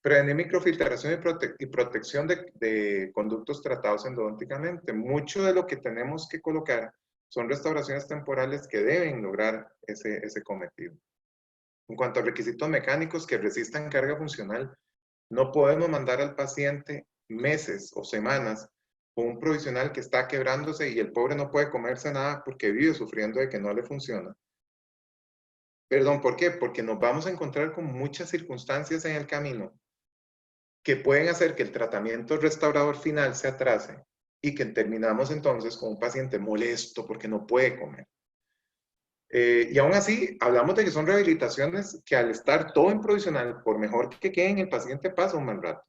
Prevenir microfiltración y protección de conductos tratados endodónticamente. Mucho de lo que tenemos que colocar son restauraciones temporales que deben lograr ese cometido. En cuanto a requisitos mecánicos que resistan carga funcional, no podemos mandar al paciente meses o semanas con un provisional que está quebrándose y el pobre no puede comerse nada porque vive sufriendo de que no le funciona. Perdón, ¿por qué? Porque nos vamos a encontrar con muchas circunstancias en el camino que pueden hacer que el tratamiento restaurador final se atrase y que terminamos entonces con un paciente molesto porque no puede comer. Y aún así, hablamos de que son rehabilitaciones que al estar todo en provisional, por mejor que queden, el paciente pasa un mal rato.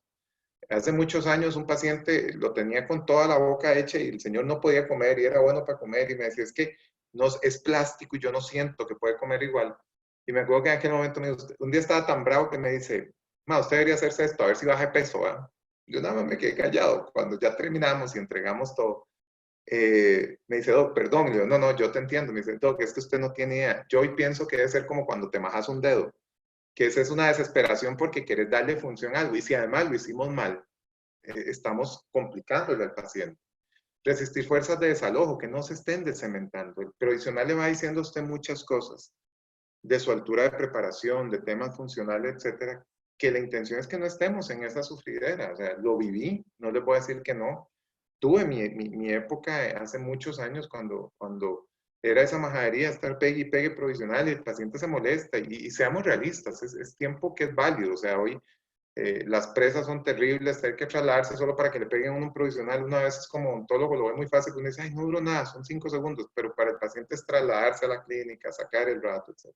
Hace muchos años un paciente lo tenía con toda la boca hecha y el señor no podía comer y era bueno para comer y me decía, es que no, es plástico y yo no siento que puede comer igual. Y me acuerdo que en aquel momento un día estaba tan bravo que me dice, ma, usted debería hacerse esto, a ver si baja de peso, ¿verdad? Yo nada más me quedé callado. Cuando ya terminamos y entregamos todo, me dice, Doc, perdón. Y yo, no, no, yo te entiendo. Me dice, Doc, es que usted no tiene idea. Yo hoy pienso que debe ser como cuando te majas un dedo, que esa es una desesperación porque quieres darle función a algo. Y si además lo hicimos mal, estamos complicándole al paciente. Resistir fuerzas de desalojo, que no se estén descementando. El provisional le va diciendo a usted muchas cosas de su altura de preparación, de temas funcionales, etcétera, que la intención es que no estemos en esa sufridera. O sea, lo viví, no les voy a decir que no. Tuve mi época hace muchos años cuando era esa majadería, estar pegue y pegue provisional y el paciente se molesta. Y seamos realistas, es tiempo que es válido. O sea, hoy las presas son terribles, hay que trasladarse solo para que le peguen un provisional. Una vez es como odontólogo, lo ve muy fácil, uno dice, ay, no duró nada, son 5 segundos, pero para el paciente es trasladarse a la clínica, sacar el rato, etc.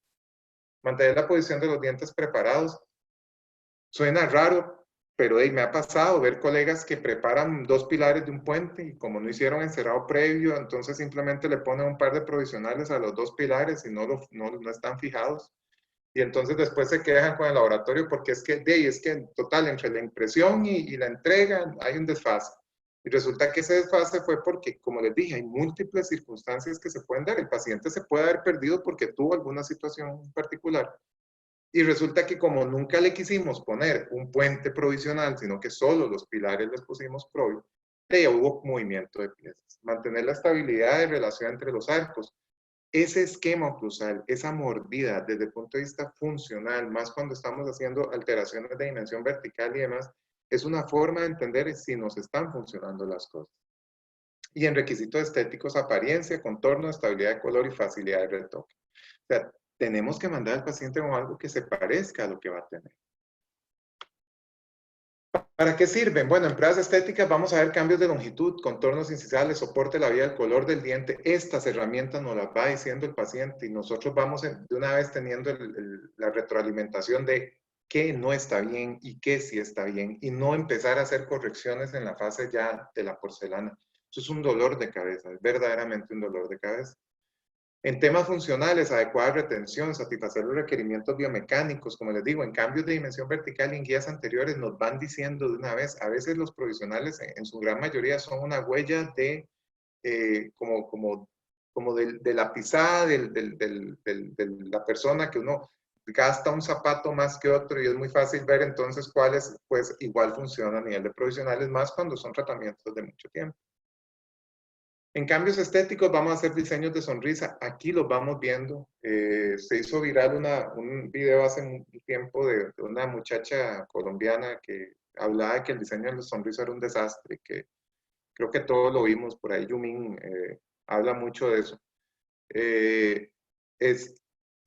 Mantener la posición de los dientes preparados. Suena raro, pero hey, me ha pasado ver colegas que preparan 2 pilares de un puente y como no hicieron encerado previo, entonces simplemente le ponen un par de provisionales a los 2 pilares y no están fijados. Y entonces después se quejan con el laboratorio porque es que en total, entre la impresión y la entrega hay un desfase. Y resulta que ese desfase fue porque, como les dije, hay múltiples circunstancias que se pueden dar. El paciente se puede haber perdido porque tuvo alguna situación particular. Y resulta que como nunca le quisimos poner un puente provisional, sino que solo los pilares les pusimos provi, ya hubo movimiento de piezas. Mantener la estabilidad de relación entre los arcos. Ese esquema oclusal, esa mordida desde el punto de vista funcional, más cuando estamos haciendo alteraciones de dimensión vertical y demás, es una forma de entender si nos están funcionando las cosas. Y en requisitos estéticos, apariencia, contorno, estabilidad de color y facilidad de retoque. O sea, tenemos que mandar al paciente con algo que se parezca a lo que va a tener. ¿Para qué sirven? Bueno, en pruebas estéticas vamos a ver cambios de longitud, contornos incisales, soporte de la vía, el color del diente. Estas herramientas nos las va diciendo el paciente y nosotros vamos de una vez teniendo la retroalimentación de qué no está bien y qué sí está bien y no empezar a hacer correcciones en la fase ya de la porcelana. Eso es un dolor de cabeza, es verdaderamente un dolor de cabeza. En temas funcionales, adecuada retención, satisfacer los requerimientos biomecánicos, como les digo, en cambios de dimensión vertical y en guías anteriores nos van diciendo de una vez, a veces los provisionales en su gran mayoría son una huella de, de la pisada de la persona que uno gasta un zapato más que otro y es muy fácil ver entonces cuáles pues igual funcionan a nivel de provisionales, más cuando son tratamientos de mucho tiempo. En cambios estéticos vamos a hacer diseños de sonrisa. Aquí los vamos viendo. Se hizo viral un video hace un tiempo de una muchacha colombiana que hablaba de que el diseño de la sonrisa era un desastre, que creo que todos lo vimos por ahí. Yumin habla mucho de eso. El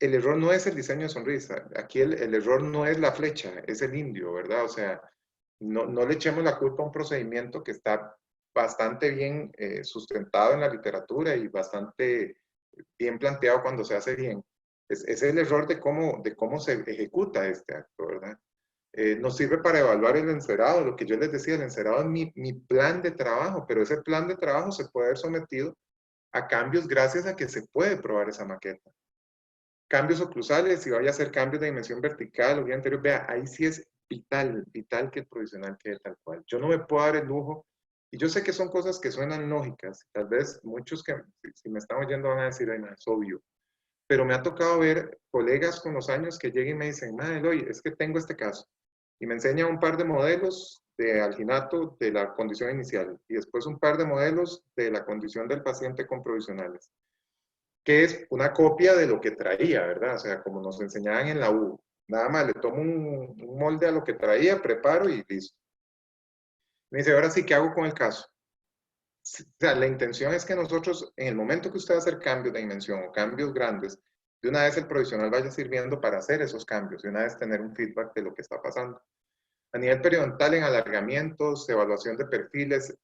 error no es el diseño de sonrisa. Aquí el error no es la flecha, es el indio, ¿verdad? O sea, no le echemos la culpa a un procedimiento que está bastante bien sustentado en la literatura y bastante bien planteado cuando se hace bien. Es el error de cómo se ejecuta este acto, ¿verdad? Nos sirve para evaluar el encerado, lo que yo les decía, el encerado es mi plan de trabajo, pero ese plan de trabajo se puede ver sometido a cambios gracias a que se puede probar esa maqueta. Cambios oclusales, si vaya a hacer cambios de dimensión vertical o vía anterior, vea, ahí sí es vital que el provisional quede tal cual. Yo no me puedo dar el lujo Y yo sé que son cosas que suenan lógicas, tal vez muchos que si me están oyendo van a decir, ay, no, es obvio, pero me ha tocado ver colegas con los años que llegan y me dicen, madre, Eloy, es que tengo este caso, y me enseña un par de modelos de alginato de la condición inicial, y después un par de modelos de la condición del paciente con provisionales, que es una copia de lo que traía, ¿verdad? O sea, como nos enseñaban en la U, nada más le tomo un molde a lo que traía, preparo y listo. Me dice, ahora sí, ¿qué hago con el caso? O sea, la intención es que nosotros, en el momento que usted va a hacer cambios de dimensión o cambios grandes, de una vez el provisional vaya sirviendo para hacer esos cambios, de una vez tener un feedback de lo que está pasando. A nivel periodontal, en alargamientos, evaluación de perfiles,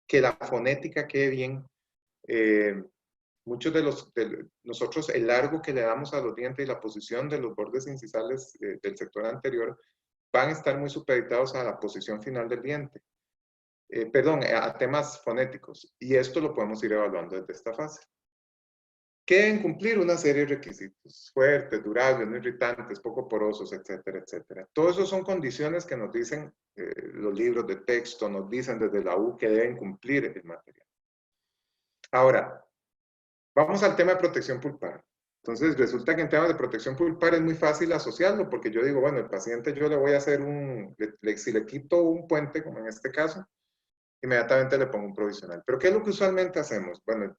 que la fonética quede bien. Muchos de nosotros, el largo que le damos a los dientes y la posición de los bordes incisales del sector anterior van a estar muy supeditados a la posición final del diente. Perdón, a temas fonéticos. Y esto lo podemos ir evaluando desde esta fase. Que deben cumplir una serie de requisitos fuertes, durables, no irritantes, poco porosos, etcétera, etcétera. Todos esos son condiciones que nos dicen los libros de texto, nos dicen desde la U que deben cumplir el material. Ahora, vamos al tema de protección pulpar. Entonces, resulta que en temas de protección pulpar es muy fácil asociarlo, porque yo digo, bueno, el paciente yo le voy a hacer si le quito un puente, como en este caso, inmediatamente le pongo un provisional. Pero ¿qué es lo que usualmente hacemos? Bueno,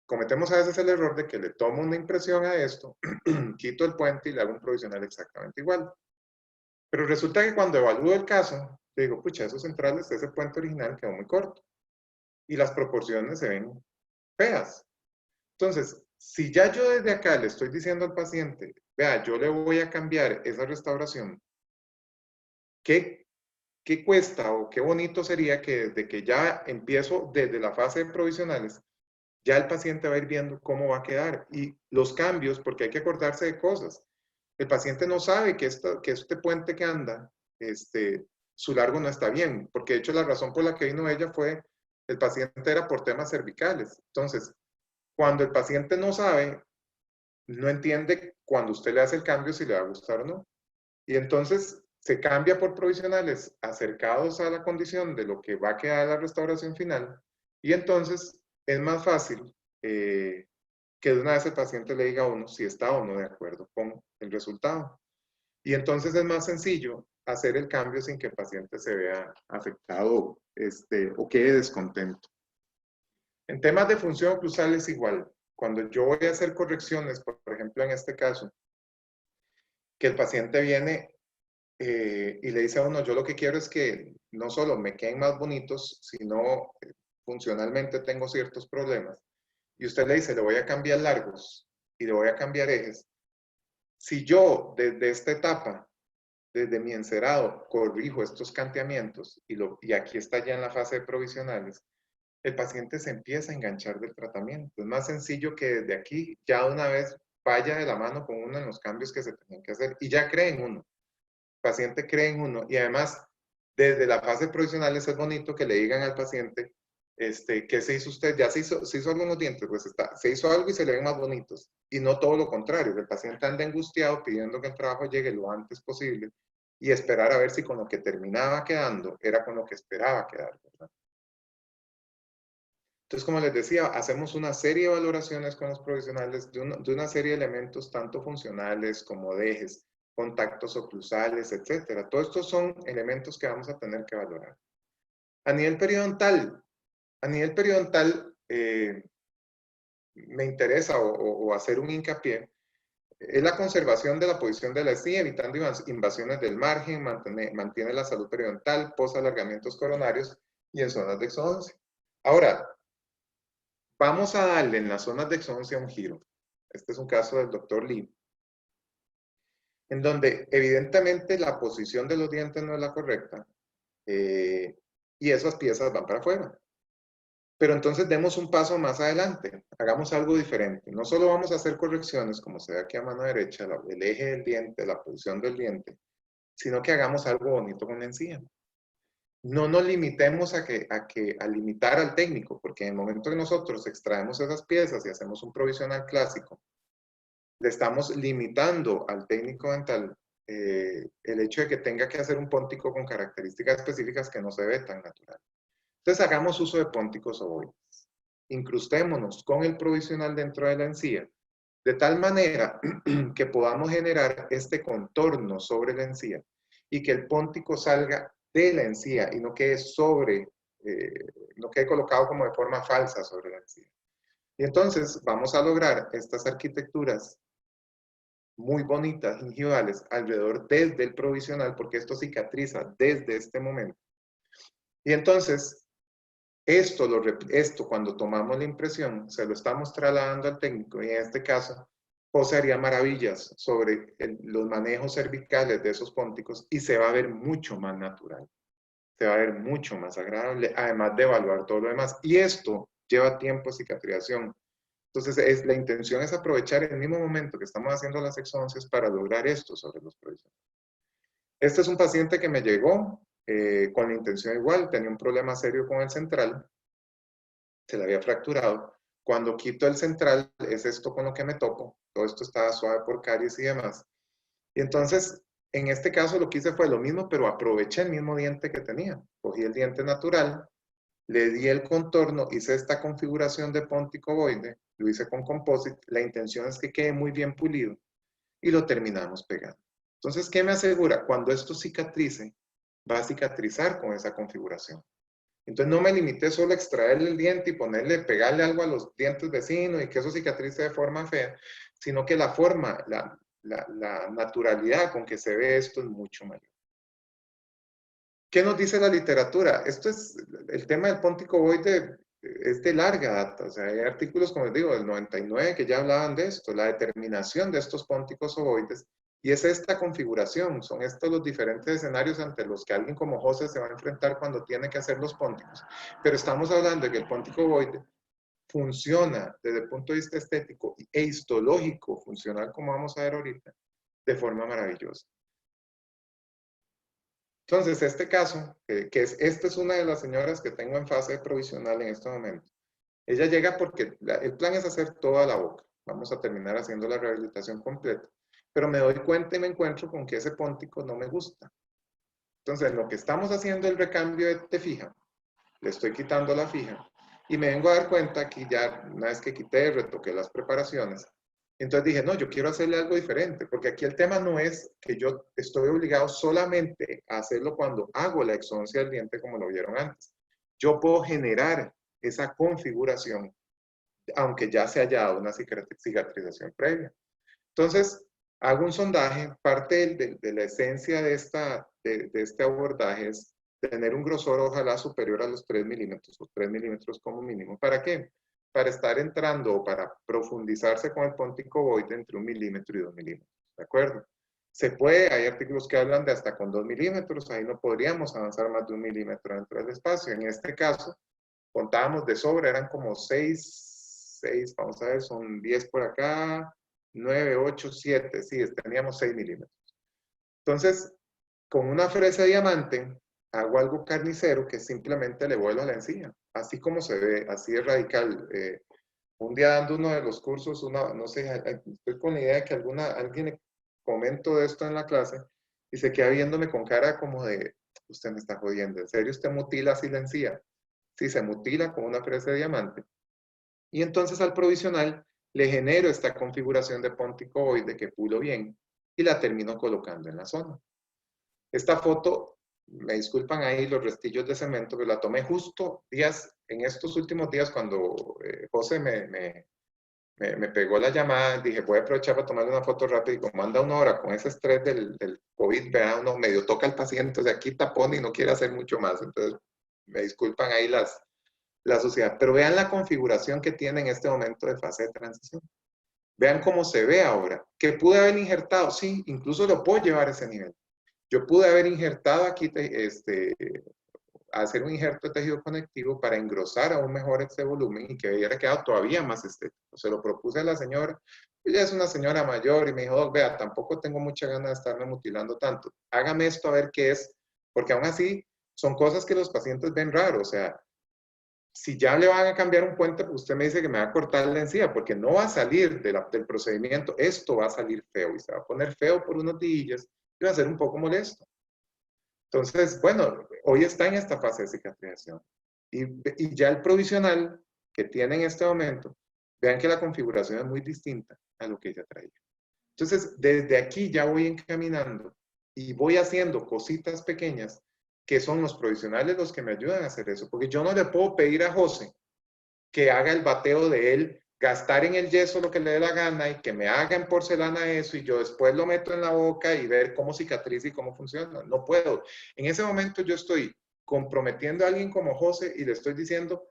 cometemos a veces el error de que le tomo una impresión a esto, quito el puente y le hago un provisional exactamente igual. Pero resulta que cuando evalúo el caso, digo, pucha, esos centrales de ese puente original quedó muy corto. Y las proporciones se ven feas. Entonces, si ya yo desde acá le estoy diciendo al paciente, vea, yo le voy a cambiar esa restauración, ¿qué cuesta o qué bonito sería que desde que ya empiezo desde la fase de provisionales, ya el paciente va a ir viendo cómo va a quedar y los cambios, porque hay que acordarse de cosas. El paciente no sabe que este puente que anda, su largo no está bien, porque de hecho la razón por la que vino ella fue, el paciente era por temas cervicales. Entonces, cuando el paciente no sabe, no entiende cuando usted le hace el cambio si le va a gustar o no. Y entonces se cambia por provisionales acercados a la condición de lo que va a quedar la restauración final. Y entonces es más fácil que de una vez el paciente le diga a uno si está o no de acuerdo con el resultado. Y entonces es más sencillo hacer el cambio sin que el paciente se vea afectado o quede descontento. En temas de función oclusal es igual. Cuando yo voy a hacer correcciones, por ejemplo en este caso, que el paciente viene y le dice a uno, yo lo que quiero es que no solo me queden más bonitos, sino funcionalmente tengo ciertos problemas. Y usted le dice, le voy a cambiar largos y le voy a cambiar ejes. Si yo desde esta etapa, desde mi encerado, corrijo estos canteamientos y aquí está ya en la fase de provisionales, el paciente se empieza a enganchar del tratamiento. Es más sencillo que desde aquí ya una vez vaya de la mano con uno en los cambios que se tienen que hacer y ya cree en uno. El paciente cree en uno y además desde la fase provisional es bonito que le digan al paciente ¿qué se hizo usted? Ya se hizo algunos dientes, pues se hizo algo y se le ven más bonitos. Y no todo lo contrario, que el paciente anda angustiado pidiendo que el trabajo llegue lo antes posible y esperar a ver si con lo que terminaba quedando era con lo que esperaba quedar, ¿verdad? Entonces, como les decía, hacemos una serie de valoraciones con los provisionales de una serie de elementos, tanto funcionales como de ejes, contactos oclusales, etcétera. Todos estos son elementos que vamos a tener que valorar. A nivel periodontal, me interesa o hacer un hincapié es la conservación de la posición de la encía, evitando invasiones del margen, mantiene la salud periodontal, posalargamientos coronarios y en zonas de exodoncia. Ahora, vamos a darle en las zonas de exodoncia un giro. Este es un caso del doctor Lee, en donde evidentemente la posición de los dientes no es la correcta y esas piezas van para afuera. Pero entonces demos un paso más adelante, hagamos algo diferente. No solo vamos a hacer correcciones, como se ve aquí a mano derecha, el eje del diente, la posición del diente, sino que hagamos algo bonito con la encía. No nos limitemos a limitar al técnico, porque en el momento que nosotros extraemos esas piezas y hacemos un provisional clásico, le estamos limitando al técnico dental el hecho de que tenga que hacer un póntico con características específicas que no se ve tan natural. Entonces hagamos uso de pónticos ovoides. Incrustémonos con el provisional dentro de la encía, de tal manera que podamos generar este contorno sobre la encía y que el póntico salga de la encía y no quede no quede colocado como de forma falsa sobre la encía. Y entonces vamos a lograr estas arquitecturas muy bonitas, gingivales, alrededor desde el provisional, porque esto cicatriza desde este momento. Y entonces, esto cuando tomamos la impresión, se lo estamos trasladando al técnico, y en este caso, José haría maravillas sobre los manejos cervicales de esos pónticos y se va a ver mucho más natural, se va a ver mucho más agradable, además de evaluar todo lo demás. Y esto lleva tiempo de cicatrización. Entonces, la intención es aprovechar el mismo momento que estamos haciendo las exoncias para lograr esto sobre los provisionales. Este es un paciente que me llegó con la intención igual, tenía un problema serio con el central, se le había fracturado. Cuando quito el central, es esto con lo que me topo. Todo esto estaba suave por caries y demás. Y entonces, en este caso lo que hice fue lo mismo, pero aproveché el mismo diente que tenía. Cogí el diente natural, le di el contorno, hice esta configuración de póntico ovoide, lo hice con composite. La intención es que quede muy bien pulido y lo terminamos pegando. Entonces, ¿qué me asegura? Cuando esto cicatrice, va a cicatrizar con esa configuración. Entonces no me limité solo a extraerle el diente y pegarle algo a los dientes vecinos y que eso cicatrice de forma fea, sino que la forma, la naturalidad con que se ve esto es mucho mayor. ¿Qué nos dice la literatura? El tema del póntico ovoide es de larga data, o sea, hay artículos, como les digo, del 99 que ya hablaban de esto, la determinación de estos pónticos ovoides, y es esta configuración, son estos los diferentes escenarios ante los que alguien como José se va a enfrentar cuando tiene que hacer los pónticos. Pero estamos hablando de que el póntico ovoide funciona desde el punto de vista estético e histológico, funcional como vamos a ver ahorita, de forma maravillosa. Entonces, este caso, esta es una de las señoras que tengo en fase provisional en este momento. Ella llega porque el plan es hacer toda la boca. Vamos a terminar haciendo la rehabilitación completa. Pero me doy cuenta y me encuentro con que ese póntico no me gusta. Entonces, lo que estamos haciendo el recambio de fija, le estoy quitando la fija, y me vengo a dar cuenta que ya una vez que quité, retoqué las preparaciones, entonces dije, no, yo quiero hacerle algo diferente, porque aquí el tema no es que yo estoy obligado solamente a hacerlo cuando hago la exoncia del diente, como lo vieron antes. Yo puedo generar esa configuración, aunque ya se haya dado una cicatrización previa. Entonces, hago un sondaje. Parte de la esencia de este abordaje es tener un grosor ojalá superior a los 3 milímetros, o 3 milímetros como mínimo. ¿Para qué? Para estar entrando o para profundizarse con el póntico ovoide entre 1 milímetro y 2 milímetros. ¿De acuerdo? Se puede, hay artículos que hablan de hasta con 2 milímetros, ahí no podríamos avanzar más de 1 milímetro dentro del espacio. En este caso, contábamos de sobra, eran como 6, vamos a ver, son 10 por acá, 9, 8, 7, sí, teníamos 6 milímetros. Entonces, con una fresa de diamante, hago algo carnicero que simplemente le vuelo a la encía, así como se ve, así es radical. Un día dando uno de los cursos, no sé, estoy con la idea de que alguien le comento de esto en la clase y se queda viéndome con cara como de, usted me está jodiendo, ¿en serio usted mutila así la encía? Sí, se mutila con una fresa de diamante. Y entonces al provisional le genero esta configuración de póntico ovoide que pulo bien y la termino colocando en la zona. Esta foto, me disculpan ahí los restillos de cemento, pero la tomé justo en estos últimos días cuando José me pegó la llamada. Dije, voy a aprovechar para tomarle una foto rápida y como anda una hora con ese estrés del COVID, vea, uno medio toca al paciente, o sea, aquí tapón y no quiere hacer mucho más. Entonces, me disculpan ahí la suciedad, pero vean la configuración que tiene en este momento de fase de transición. Vean cómo se ve ahora. ¿Que pude haber injertado? Sí, incluso lo puedo llevar a ese nivel. Yo pude haber injertado aquí, hacer un injerto de tejido conectivo para engrosar aún mejor este volumen y que hubiera quedado todavía más estético. Se lo propuse a la señora. Ella es una señora mayor y me dijo, vea, tampoco tengo mucha ganas de estarme mutilando tanto. Hágame esto a ver qué es, porque aún así son cosas que los pacientes ven raro. O sea, si ya le van a cambiar un puente, pues usted me dice que me va a cortar la encía, porque no va a salir del procedimiento. Esto va a salir feo y se va a poner feo por unos días y va a ser un poco molesto. Entonces, bueno, hoy está en esta fase de cicatrización Y ya el provisional que tiene en este momento, vean que la configuración es muy distinta a lo que ella traía. Entonces, desde aquí ya voy encaminando y voy haciendo cositas pequeñas que son los provisionales los que me ayudan a hacer eso. Porque yo no le puedo pedir a José que haga el bateo de él, gastar en el yeso lo que le dé la gana y que me haga en porcelana eso y yo después lo meto en la boca y ver cómo cicatriza y cómo funciona. No puedo. En ese momento yo estoy comprometiendo a alguien como José y le estoy diciendo,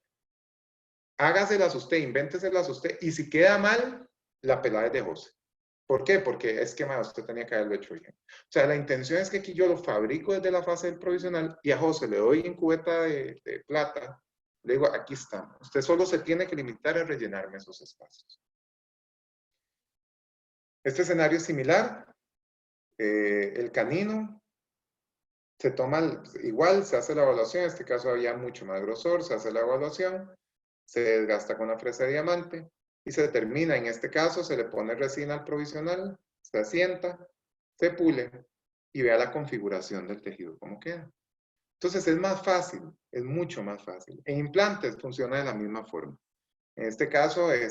hágaselas usted, invénteselas usted y si queda mal, la pelada es de José. ¿Por qué? Porque es que más usted tenía que haberlo hecho bien. O sea, la intención es que aquí yo lo fabrico desde la fase del provisional y a José le doy en cubeta de plata. Le digo, aquí está. Usted solo se tiene que limitar a rellenarme esos espacios. Este escenario es similar. El canino se toma igual, se hace la evaluación. En este caso había mucho más grosor, se hace la evaluación, se desgasta con la fresa de diamante y se termina. En este caso se le pone resina al provisional, se asienta, se pule y vea la configuración del tejido, cómo queda. Entonces es más fácil, es mucho más fácil. En implantes funciona de la misma forma. En este caso, el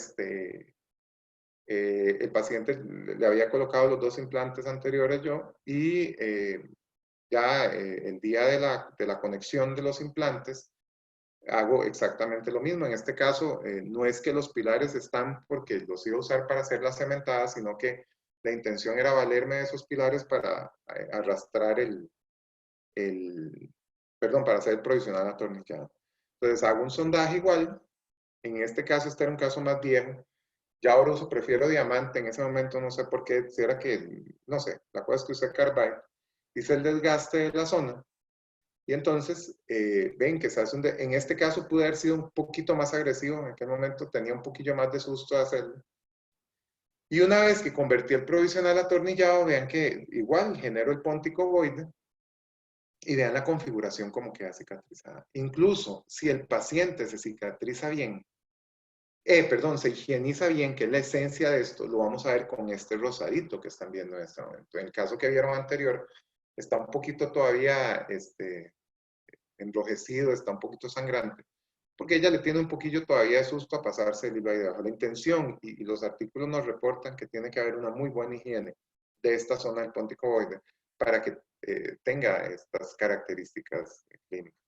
paciente le había colocado los 2 implantes anteriores yo y ya el día de la conexión de los implantes hago exactamente lo mismo. En este caso, no es que los pilares están porque los iba a usar para hacer las cementadas, sino que la intención era valerme de esos pilares para arrastrar para hacer el provisional atornillado. Entonces hago un sondaje igual. En este caso, este era un caso más viejo. Ya ahora prefiero diamante. En ese momento no sé por qué, si era que, no sé, la cosa es que usé carbide. Hice el desgaste de la zona. Y entonces, ven que se hace en este caso pude haber sido un poquito más agresivo. En aquel momento tenía un poquillo más de susto de hacerlo. Y una vez que convertí el provisional atornillado, vean que igual genero el póntico ovoide y vean la configuración como queda cicatrizada. Incluso si el paciente se cicatriza bien, se higieniza bien, que es la esencia de esto, lo vamos a ver con este rosadito que están viendo en este momento. En el caso que vieron anterior, está un poquito todavía enrojecido, está un poquito sangrante, porque ella le tiene un poquillo todavía de susto a pasarse el hilo ahí debajo. La intención, y los artículos nos reportan que tiene que haber una muy buena higiene de esta zona del póntico ovoide para que tenga estas características clínicas.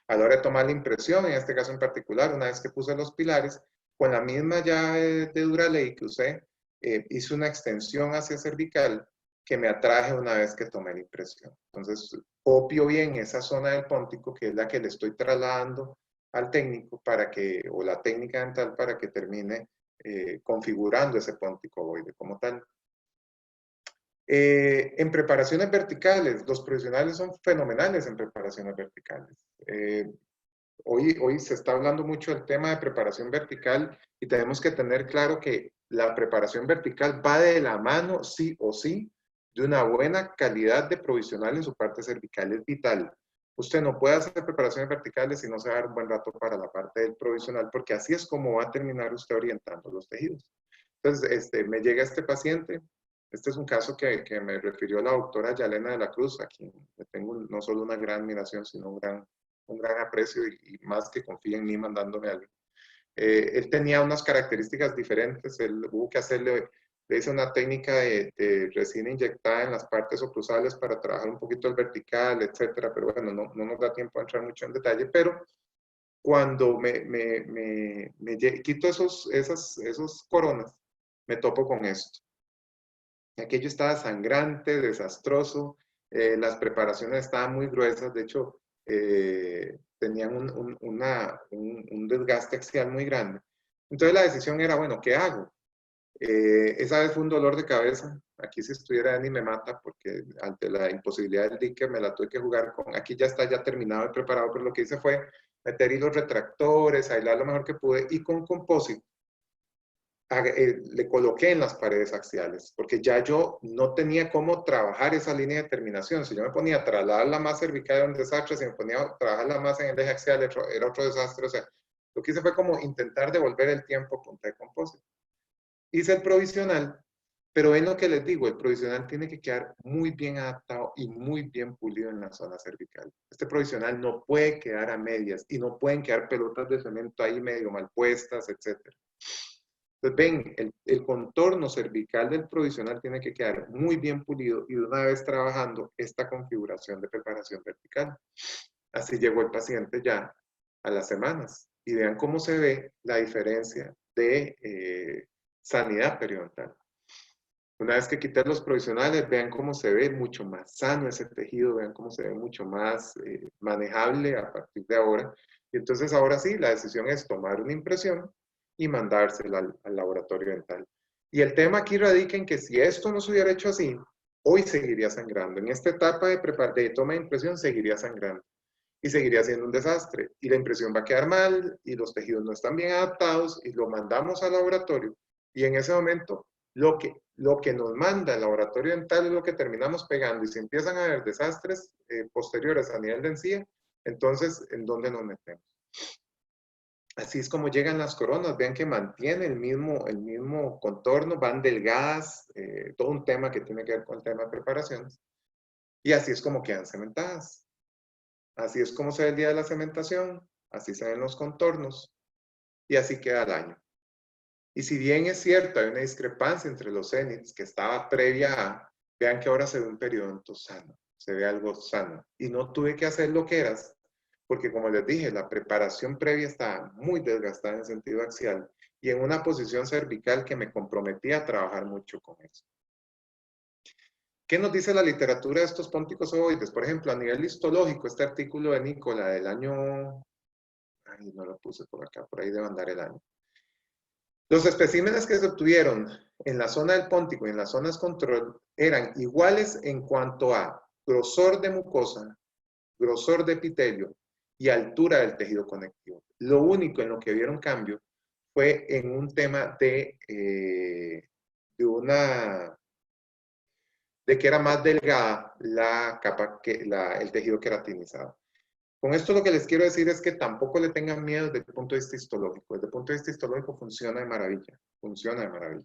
A la hora de tomar la impresión, en este caso en particular, una vez que puse los pilares, con la misma llave de Duraley que usé, hice una extensión hacia cervical que me atraje una vez que tomé la impresión. Entonces, copio bien esa zona del póntico, que es la que le estoy trasladando al técnico o la técnica dental para que termine configurando ese póntico ovoide como tal. En preparaciones verticales, los profesionales son fenomenales en preparaciones verticales. Hoy se está hablando mucho del tema de preparación vertical y tenemos que tener claro que la preparación vertical va de la mano, sí o sí, de una buena calidad de provisional en su parte cervical. Es vital. Usted no puede hacer preparaciones verticales si no se va a dar un buen rato para la parte del provisional, porque así es como va a terminar usted orientando los tejidos. Entonces, me llega este paciente. Este es un caso que me refirió la doctora Yalena de la Cruz, a quien le tengo no solo una gran admiración, sino un gran aprecio y más que confía en mí mandándome algo. Él tenía unas características diferentes. Él hubo que le hice una técnica de resina inyectada en las partes oclusales para trabajar un poquito el vertical, etcétera. Pero bueno, no nos da tiempo a entrar mucho en detalle. Pero cuando me quito esos coronas, me topo con esto. Aquello estaba sangrante, desastroso, las preparaciones estaban muy gruesas, de hecho, tenían un desgaste axial muy grande. Entonces la decisión era, bueno, ¿qué hago? Esa vez fue un dolor de cabeza. Aquí si estuviera Dani me mata porque ante la imposibilidad del dique me la tuve que jugar con. Aquí ya está ya terminado y preparado, pero lo que hice fue meter hilos retractores, aislar lo mejor que pude y con compósito le coloqué en las paredes axiales, porque ya yo no tenía cómo trabajar esa línea de terminación. Si yo me ponía a trasladar la masa cervical era un desastre, si me ponía a trabajar la masa en el eje axial era otro desastre. O sea, lo que hice fue como intentar devolver el tiempo a punta de compósito. Hice el provisional, Pero ven lo que les digo, el provisional tiene que quedar muy bien adaptado y muy bien pulido en la zona cervical. Este provisional no puede quedar a medias y no pueden quedar pelotas de cemento ahí medio mal puestas, etc. Entonces ven, el contorno cervical del provisional tiene que quedar muy bien pulido y de una vez trabajando esta configuración de preparación vertical. Así llegó el paciente ya a las semanas. Y vean cómo se ve la diferencia de sanidad periodontal. Una vez que quité los provisionales, vean cómo se ve mucho más sano ese tejido, vean cómo se ve mucho más manejable a partir de ahora. Y entonces ahora sí, la decisión es tomar una impresión y mandársela al laboratorio dental. Y el tema aquí radica en que si esto no se hubiera hecho así, hoy seguiría sangrando. En esta etapa de toma de impresión seguiría sangrando y seguiría siendo un desastre. Y la impresión va a quedar mal y los tejidos no están bien adaptados y lo mandamos al laboratorio. Y en ese momento, lo que nos manda el laboratorio dental es lo que terminamos pegando. Y si empiezan a haber desastres posteriores a nivel de encía, entonces, ¿en dónde nos metemos? Así es como llegan las coronas. Vean que mantiene el mismo contorno, van delgadas, todo un tema que tiene que ver con el tema de preparaciones. Y así es como quedan cementadas. Así es como se ve el día de la cementación, así se ven los contornos y así queda el año. Y si bien es cierto, hay una discrepancia entre los cenits que estaba previa a, vean que ahora se ve un periodonto sano, se ve algo sano. Y no tuve que hacer lo que eras, porque como les dije, la preparación previa estaba muy desgastada en sentido axial y en una posición cervical que me comprometía a trabajar mucho con eso. ¿Qué nos dice la literatura de estos pónticos ovoides? Por ejemplo, a nivel histológico, este artículo de Nicola del año... Ay, no lo puse por acá, por ahí debe andar el año. Los especímenes que se obtuvieron en la zona del póntico y en las zonas control eran iguales en cuanto a grosor de mucosa, grosor de epitelio y altura del tejido conectivo. Lo único en lo que vieron cambio fue en un tema de que era más delgada la capa, el tejido queratinizado. Con esto lo que les quiero decir es que tampoco le tengan miedo desde el punto de vista histológico. Desde el punto de vista histológico funciona de maravilla. Funciona de maravilla.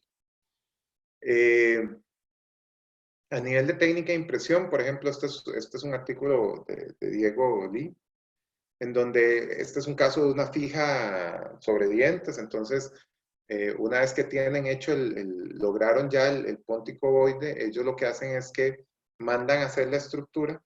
A nivel de técnica de impresión, por ejemplo, este es un artículo de Diego Lee, en donde este es un caso de una fija sobre dientes. Entonces, una vez que tienen hecho lograron ya el póntico ovoide, ellos lo que hacen es que mandan a hacer la estructura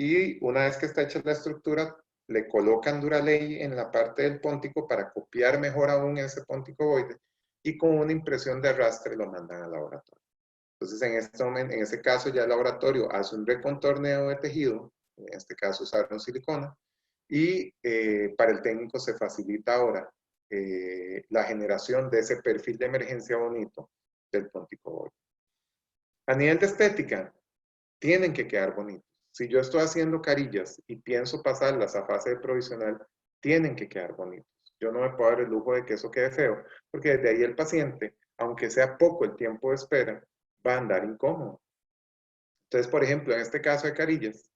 y una vez que está hecha la estructura, le colocan Duraley en la parte del póntico para copiar mejor aún ese póntico ovoide y con una impresión de arrastre lo mandan al laboratorio. Entonces, en este momento, en ese caso, ya el laboratorio hace un recontorneo de tejido, en este caso usaron silicona, y para el técnico se facilita ahora la generación de ese perfil de emergencia bonito del póntico ovoide. A nivel de estética, tienen que quedar bonitos. Si yo estoy haciendo carillas y pienso pasarlas a fase de provisional, tienen que quedar bonitos. Yo no me puedo dar el lujo de que eso quede feo, porque desde ahí el paciente, aunque sea poco el tiempo de espera, va a andar incómodo. Entonces, por ejemplo, en este caso de carillas,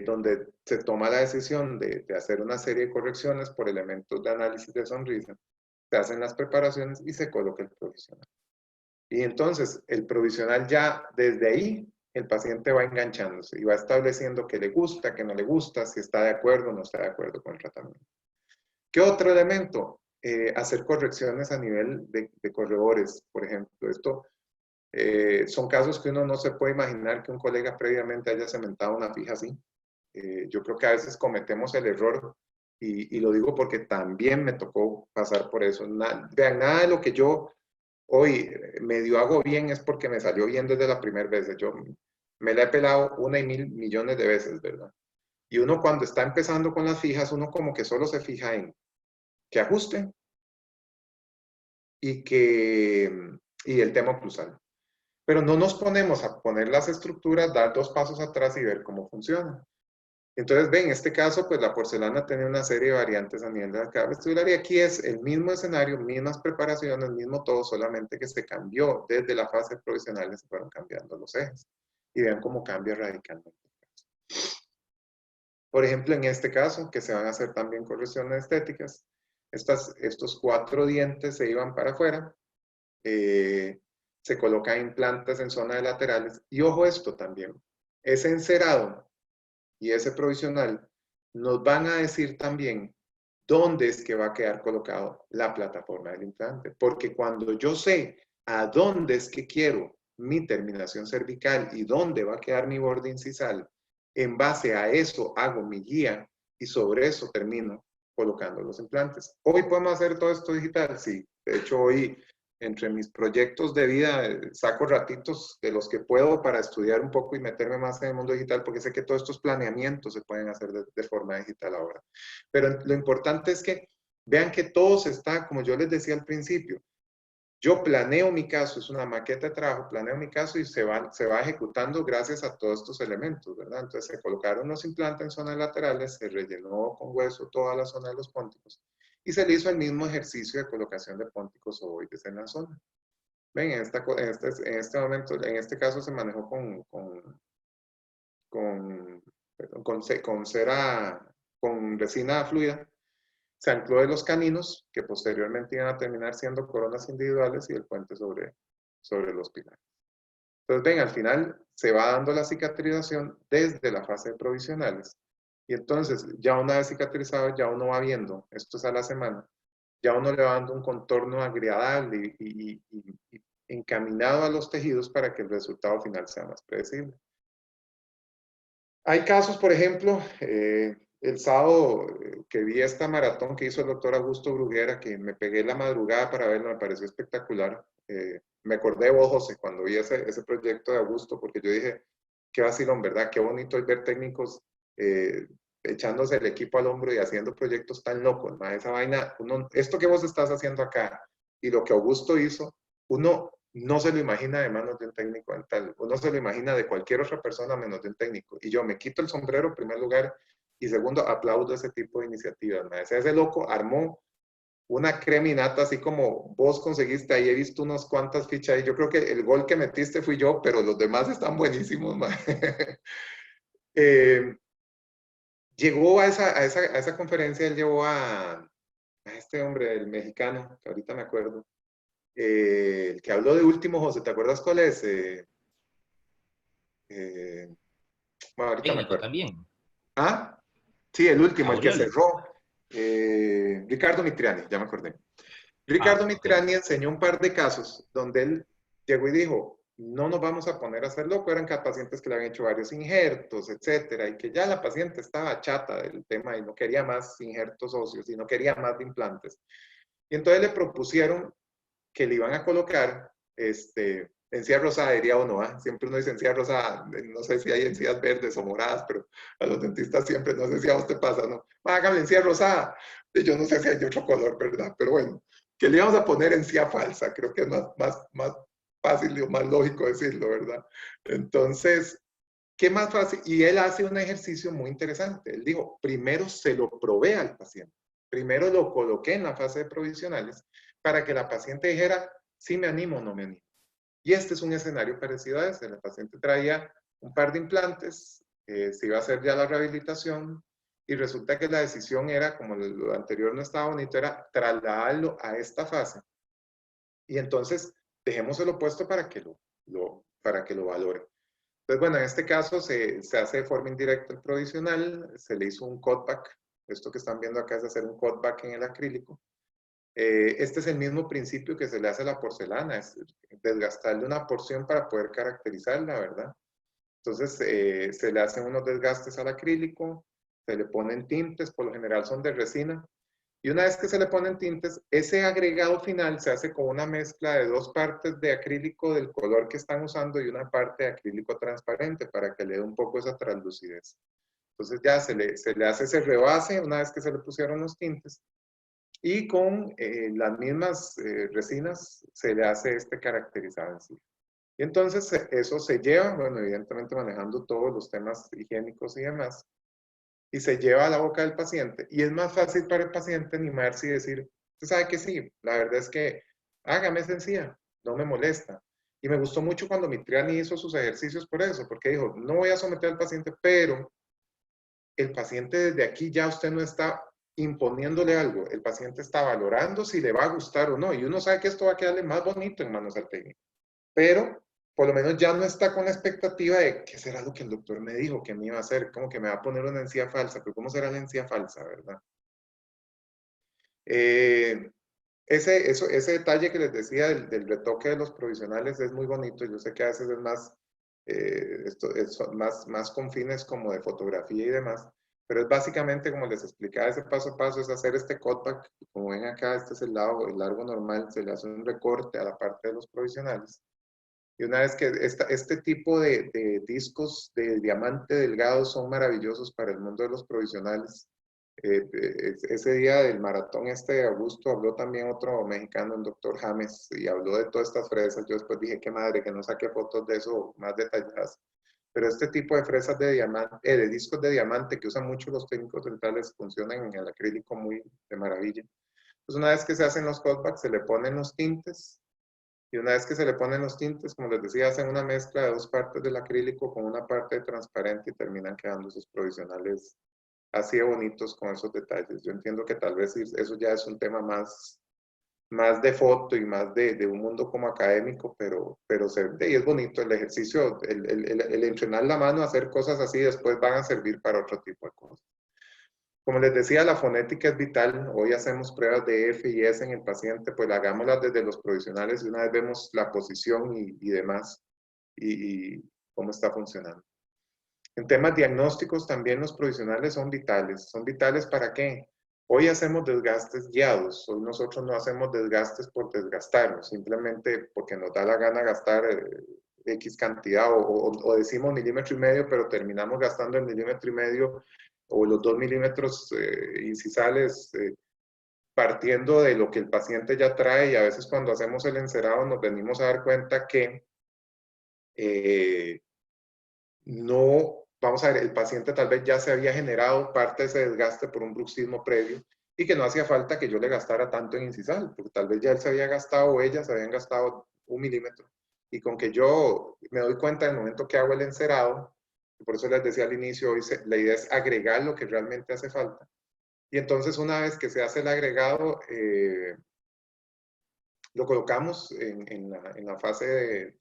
donde se toma la decisión de hacer una serie de correcciones por elementos de análisis de sonrisa, se hacen las preparaciones y se coloca el provisional. Y entonces, el provisional ya desde ahí, el paciente va enganchándose y va estableciendo qué le gusta, qué no le gusta, si está de acuerdo o no está de acuerdo con el tratamiento. ¿Qué otro elemento? Hacer correcciones a nivel de corredores, por ejemplo. Esto son casos que uno no se puede imaginar que un colega previamente haya cementado una fija así. Yo creo que a veces cometemos el error y lo digo porque también me tocó pasar por eso. Vean, nada de lo que yo hoy medio hago bien es porque me salió bien desde la primera vez. Yo me la he pelado 1 y 1000 millones de veces, ¿verdad? Y uno cuando está empezando con las fijas, uno como que solo se fija en que ajuste y el tema oclusal. Pero no nos ponemos a poner las estructuras, dar 2 pasos atrás y ver cómo funciona. Entonces, ven, en este caso, pues la porcelana tiene una serie de variantes a nivel de la cava vestibular y aquí es el mismo escenario, mismas preparaciones, mismo todo, solamente que se cambió desde la fase provisional, se fueron cambiando los ejes. Y vean cómo cambia radicalmente. Por ejemplo, en este caso, que se van a hacer también correcciones estéticas, estos 4 dientes se iban para afuera, se colocan implantes en zonas laterales. Y ojo esto también, ese encerado y ese provisional nos van a decir también dónde es que va a quedar colocado la plataforma del implante. Porque cuando yo sé a dónde es que quiero mi terminación cervical y dónde va a quedar mi borde incisal, en base a eso hago mi guía y sobre eso termino colocando los implantes. ¿Hoy podemos hacer todo esto digital? Sí. De hecho, hoy entre mis proyectos de vida saco ratitos de los que puedo para estudiar un poco y meterme más en el mundo digital, porque sé que todos estos planeamientos se pueden hacer de forma digital ahora. Pero lo importante es que vean que todo se está, como yo les decía al principio, yo planeo mi caso, es una maqueta de trabajo, planeo mi caso y se va ejecutando gracias a todos estos elementos, ¿verdad? Entonces se colocaron los implantes en zonas laterales, se rellenó con hueso toda la zona de los pónticos y se le hizo el mismo ejercicio de colocación de pónticos ovoides en la zona. Ven, en este momento, en este caso se manejó con cera, con resina fluida. Se ancló de los caninos, que posteriormente iban a terminar siendo coronas individuales y el puente sobre los pilares. Entonces, ven, al final se va dando la cicatrización desde la fase de provisionales. Y entonces, ya una vez cicatrizado, ya uno va viendo, esto es a la semana, ya uno le va dando un contorno agradable y encaminado a los tejidos para que el resultado final sea más predecible. Hay casos, por ejemplo, el sábado que vi esta maratón que hizo el doctor Augusto Bruguera, que me pegué la madrugada para verlo, me pareció espectacular. Me acordé de vos, José, cuando vi ese proyecto de Augusto, porque yo dije, qué vacilón, ¿verdad? Qué bonito es ver técnicos echándose el equipo al hombro y haciendo proyectos tan locos, ¿no? Esa vaina, esto que vos estás haciendo acá y lo que Augusto hizo, uno no se lo imagina de manos de un técnico dental, uno se lo imagina de cualquier otra persona menos de un técnico. Y yo me quito el sombrero en primer lugar y segundo, aplaudo ese tipo de iniciativas. Ese loco armó una creminata así como vos conseguiste, ahí he visto unas cuantas fichas y yo creo que el gol que metiste fui yo, pero los demás están buenísimos. Llegó a esa conferencia, él llevó a este hombre, el mexicano, que ahorita me acuerdo, el que habló de último, José, ¿te acuerdas cuál es? Bueno, ahorita me Técnico acuerdo. también. Ah, sí, el último, el que Aureoles. cerró. Ricardo Mitriani, ya me acordé. Ah, Ricardo ok. Mitriani enseñó un par de casos donde él llegó y dijo, no nos vamos a poner a hacer loco, eran pacientes que le habían hecho varios injertos, etcétera, y que ya la paciente estaba chata del tema y no quería más injertos óseos y no quería más de implantes. Y entonces le propusieron que le iban a colocar encía rosada, diría uno, ¿eh? Siempre uno dice encía rosada, no sé si hay encías verdes o moradas, pero a los dentistas siempre, no sé si a usted pasa, ¿no? Hágame encía rosada. Y yo no sé si hay otro color, ¿verdad? Pero bueno, que le íbamos a poner encía falsa, creo que es más fácil y más lógico decirlo, ¿verdad? Entonces, ¿qué más fácil? Y él hace un ejercicio muy interesante. Él dijo, primero se lo probé al paciente, primero lo coloqué en la fase de provisionales para que la paciente dijera, si me animo o no me animo. Y este es un escenario parecido a ese. La paciente traía un par de implantes, se iba a hacer ya la rehabilitación y resulta que la decisión era, como lo anterior no estaba bonito, era trasladarlo a esta fase. Y entonces dejémoselo puesto para que lo valore. Entonces, bueno, en este caso se hace de forma indirecta el provisional, se le hizo un cutback. Esto que están viendo acá es hacer un cutback en el acrílico. Este es el mismo principio que se le hace a la porcelana, es desgastarle una porción para poder caracterizarla, ¿verdad? Entonces se le hacen unos desgastes al acrílico, se le ponen tintes, por lo general son de resina, y una vez que se le ponen tintes, ese agregado final se hace con una mezcla de dos partes de acrílico del color que están usando y una parte de acrílico transparente para que le dé un poco esa translucidez. Entonces ya se le hace ese rebase una vez que se le pusieron los tintes y con las mismas resinas se le hace este caracterizado en sí. Y entonces eso se lleva, bueno, evidentemente manejando todos los temas higiénicos y demás, y se lleva a la boca del paciente. Y es más fácil para el paciente animarse y decir, usted sabe que sí, la verdad es que hágame sencilla, no me molesta. Y me gustó mucho cuando Mitriani hizo sus ejercicios por eso, porque dijo, no voy a someter al paciente, pero el paciente desde aquí ya usted no está imponiéndole algo, el paciente está valorando si le va a gustar o no, y uno sabe que esto va a quedarle más bonito en manos al técnico. pero por lo menos ya no está con la expectativa de qué será lo que el doctor me dijo que me iba a hacer, como que me va a poner una encía falsa, pero ¿cómo será la encía falsa, verdad? Ese detalle que les decía del retoque de los provisionales es muy bonito. Yo sé que a veces es más, más con fines como de fotografía y demás, pero es básicamente, como les explicaba, ese paso a paso es hacer este cutback. Como ven acá, este es el largo normal, se le hace un recorte a la parte de los provisionales. Y una vez que este tipo de discos de diamante delgado son maravillosos para el mundo de los provisionales. Ese día del maratón de Augusto habló también otro mexicano, el doctor James, y habló de todas estas fresas. Yo después dije, qué madre, que no saqué fotos de eso más detalladas. Pero este tipo de fresas de diamante, de discos de diamante que usan mucho los técnicos dentales, funcionan en el acrílico muy de maravilla. Entonces, una vez que se hacen los cutbacks, se le ponen los tintes. Y una vez que se le ponen los tintes, como les decía, hacen una mezcla de dos partes del acrílico con una parte transparente y terminan quedando esos provisionales así de bonitos con esos detalles. Yo entiendo que tal vez eso ya es un tema más de foto y más de un mundo como académico, pero y es bonito el ejercicio, el entrenar la mano a hacer cosas así, después van a servir para otro tipo de cosas. Como les decía, la fonética es vital. Hoy hacemos pruebas de F y S en el paciente, pues hagámoslas desde los provisionales y una vez vemos la posición y demás y cómo está funcionando. En temas diagnósticos también los provisionales son vitales. ¿Son vitales para qué? Hoy hacemos desgastes guiados. Hoy nosotros no hacemos desgastes por desgastarnos, simplemente porque nos da la gana gastar X cantidad o decimos 1,5 mm, pero terminamos gastando el 1,5 mm o los 2 milímetros incisales partiendo de lo que el paciente ya trae, y a veces cuando hacemos el encerado nos venimos a dar cuenta que no, vamos a ver, el paciente tal vez ya se había generado parte de ese desgaste por un bruxismo previo y que no hacía falta que yo le gastara tanto en incisal, porque tal vez ya él se había gastado o ellas se habían gastado 1 milímetro. Y con que yo me doy cuenta en el momento que hago el encerado, y por eso les decía al inicio, hoy la idea es agregar lo que realmente hace falta. Y entonces una vez que se hace el agregado, lo colocamos en la fase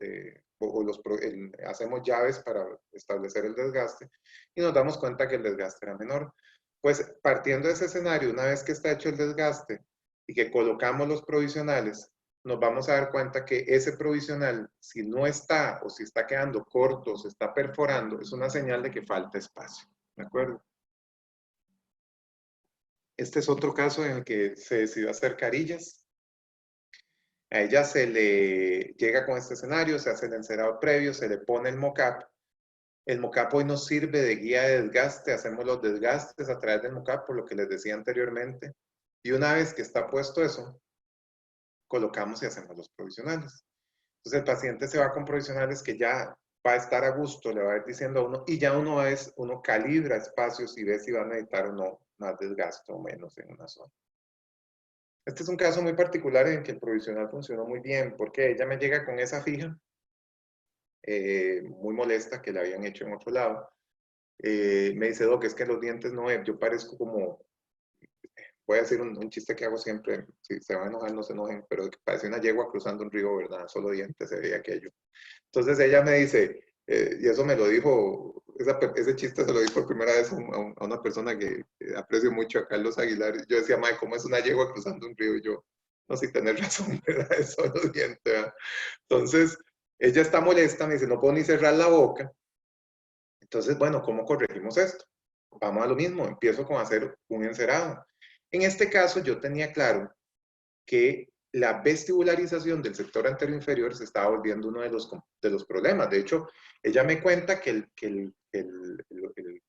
hacemos llaves para establecer el desgaste y nos damos cuenta que el desgaste era menor. Pues partiendo de ese escenario, una vez que está hecho el desgaste y que colocamos los provisionales, nos vamos a dar cuenta que ese provisional, si no está o si está quedando corto o se está perforando, es una señal de que falta espacio. ¿De acuerdo? Este es otro caso en el que se decidió hacer carillas. A ella se le llega con este escenario, se hace el encerado previo, se le pone el mock-up. El mock-up hoy nos sirve de guía de desgaste, hacemos los desgastes a través del mock-up, por lo que les decía anteriormente. Y una vez que está puesto eso, colocamos y hacemos los provisionales. Entonces el paciente se va con provisionales que ya va a estar a gusto, le va a ir diciendo a uno, y ya uno calibra espacios y ve si va a necesitar o no más desgaste o menos en una zona. Este es un caso muy particular en que el provisional funcionó muy bien, porque ella me llega con esa fija, muy molesta, que le habían hecho en otro lado. Me dice, Doc, es que los dientes no, yo parezco como, voy a decir un chiste que hago siempre, si se van a enojar, no se enojen, pero parece una yegua cruzando un río, ¿verdad? Solo dientes se veía aquello. Entonces ella me dice, y eso me lo dijo, ese chiste se lo di por primera vez a una persona que aprecio mucho, a Carlos Aguilar. Yo decía, Mae, ¿cómo es una yegua cruzando un río? Y yo, no, si tenés razón, ¿verdad? Es solo dientes, ¿verdad? Entonces, ella está molesta, me dice, no puedo ni cerrar la boca. Entonces, bueno, ¿cómo corregimos esto? Vamos a lo mismo, empiezo con hacer un encerado. En este caso, yo tenía claro que la vestibularización del sector anterior inferior se estaba volviendo uno de los problemas. De hecho, ella me cuenta que el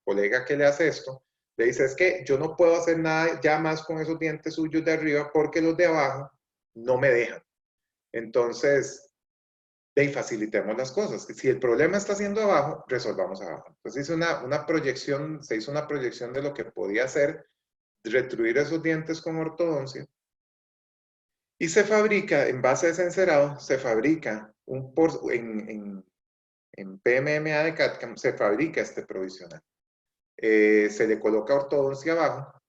colega que le hace esto, le dice, es que yo no puedo hacer nada ya más con esos dientes suyos de arriba porque los de abajo no me dejan. Entonces, facilitemos las cosas. Si el problema está siendo abajo, resolvamos abajo. Entonces hice una proyección, se hizo una proyección de lo que podía hacer, retruir esos dientes con ortodoncia. Y se fabrica, en base a ese encerado, se fabrica en PMMA de CAD/CAM, se fabrica este provisional. Se le coloca ortodoncia abajo.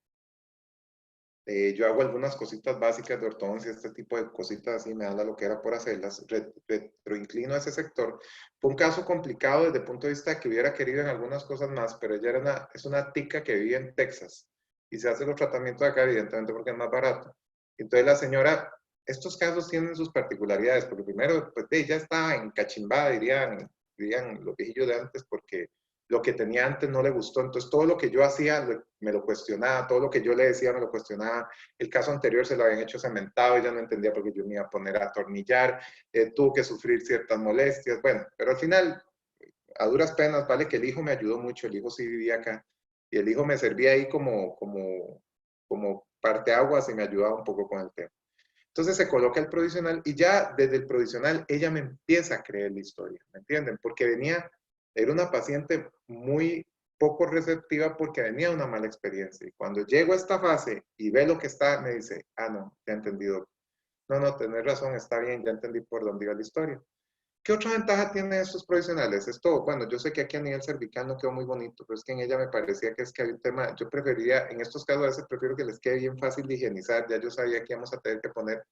Yo hago algunas cositas básicas de ortodoncia, este tipo de cositas así, me da la loquera por hacerlas, retroinclino a ese sector. Fue un caso complicado desde el punto de vista de que hubiera querido en algunas cosas más, pero ella es una tica que vive en Texas y se hace los tratamientos acá, evidentemente porque es más barato. Entonces la señora, estos casos tienen sus particularidades, porque primero, pues ella está encachimbada, dirían los viejillos de antes, porque lo que tenía antes no le gustó, entonces todo lo que yo hacía me lo cuestionaba, todo lo que yo le decía me lo cuestionaba. El caso anterior se lo habían hecho cementado, ella no entendía por qué yo me iba a poner a atornillar, tuvo que sufrir ciertas molestias, bueno, pero al final, a duras penas, vale que el hijo me ayudó mucho, el hijo sí vivía acá, y el hijo me servía ahí como parteaguas y me ayudaba un poco con el tema. Entonces se coloca el provisional y ya desde el provisional ella me empieza a creer la historia, ¿me entienden? Porque era una paciente muy poco receptiva porque venía una mala experiencia. Y cuando llego a esta fase y ve lo que está, me dice, ah, no, ya he entendido. No, no, tenés razón, está bien, ya entendí por dónde iba la historia. ¿Qué otra ventaja tienen estos provisionales? Esto, bueno, yo sé que aquí a nivel cervical no quedó muy bonito, pero es que en ella me parecía que es que había un tema, yo preferiría, en estos casos a veces prefiero que les quede bien fácil de higienizar, ya yo sabía que íbamos a tener que poner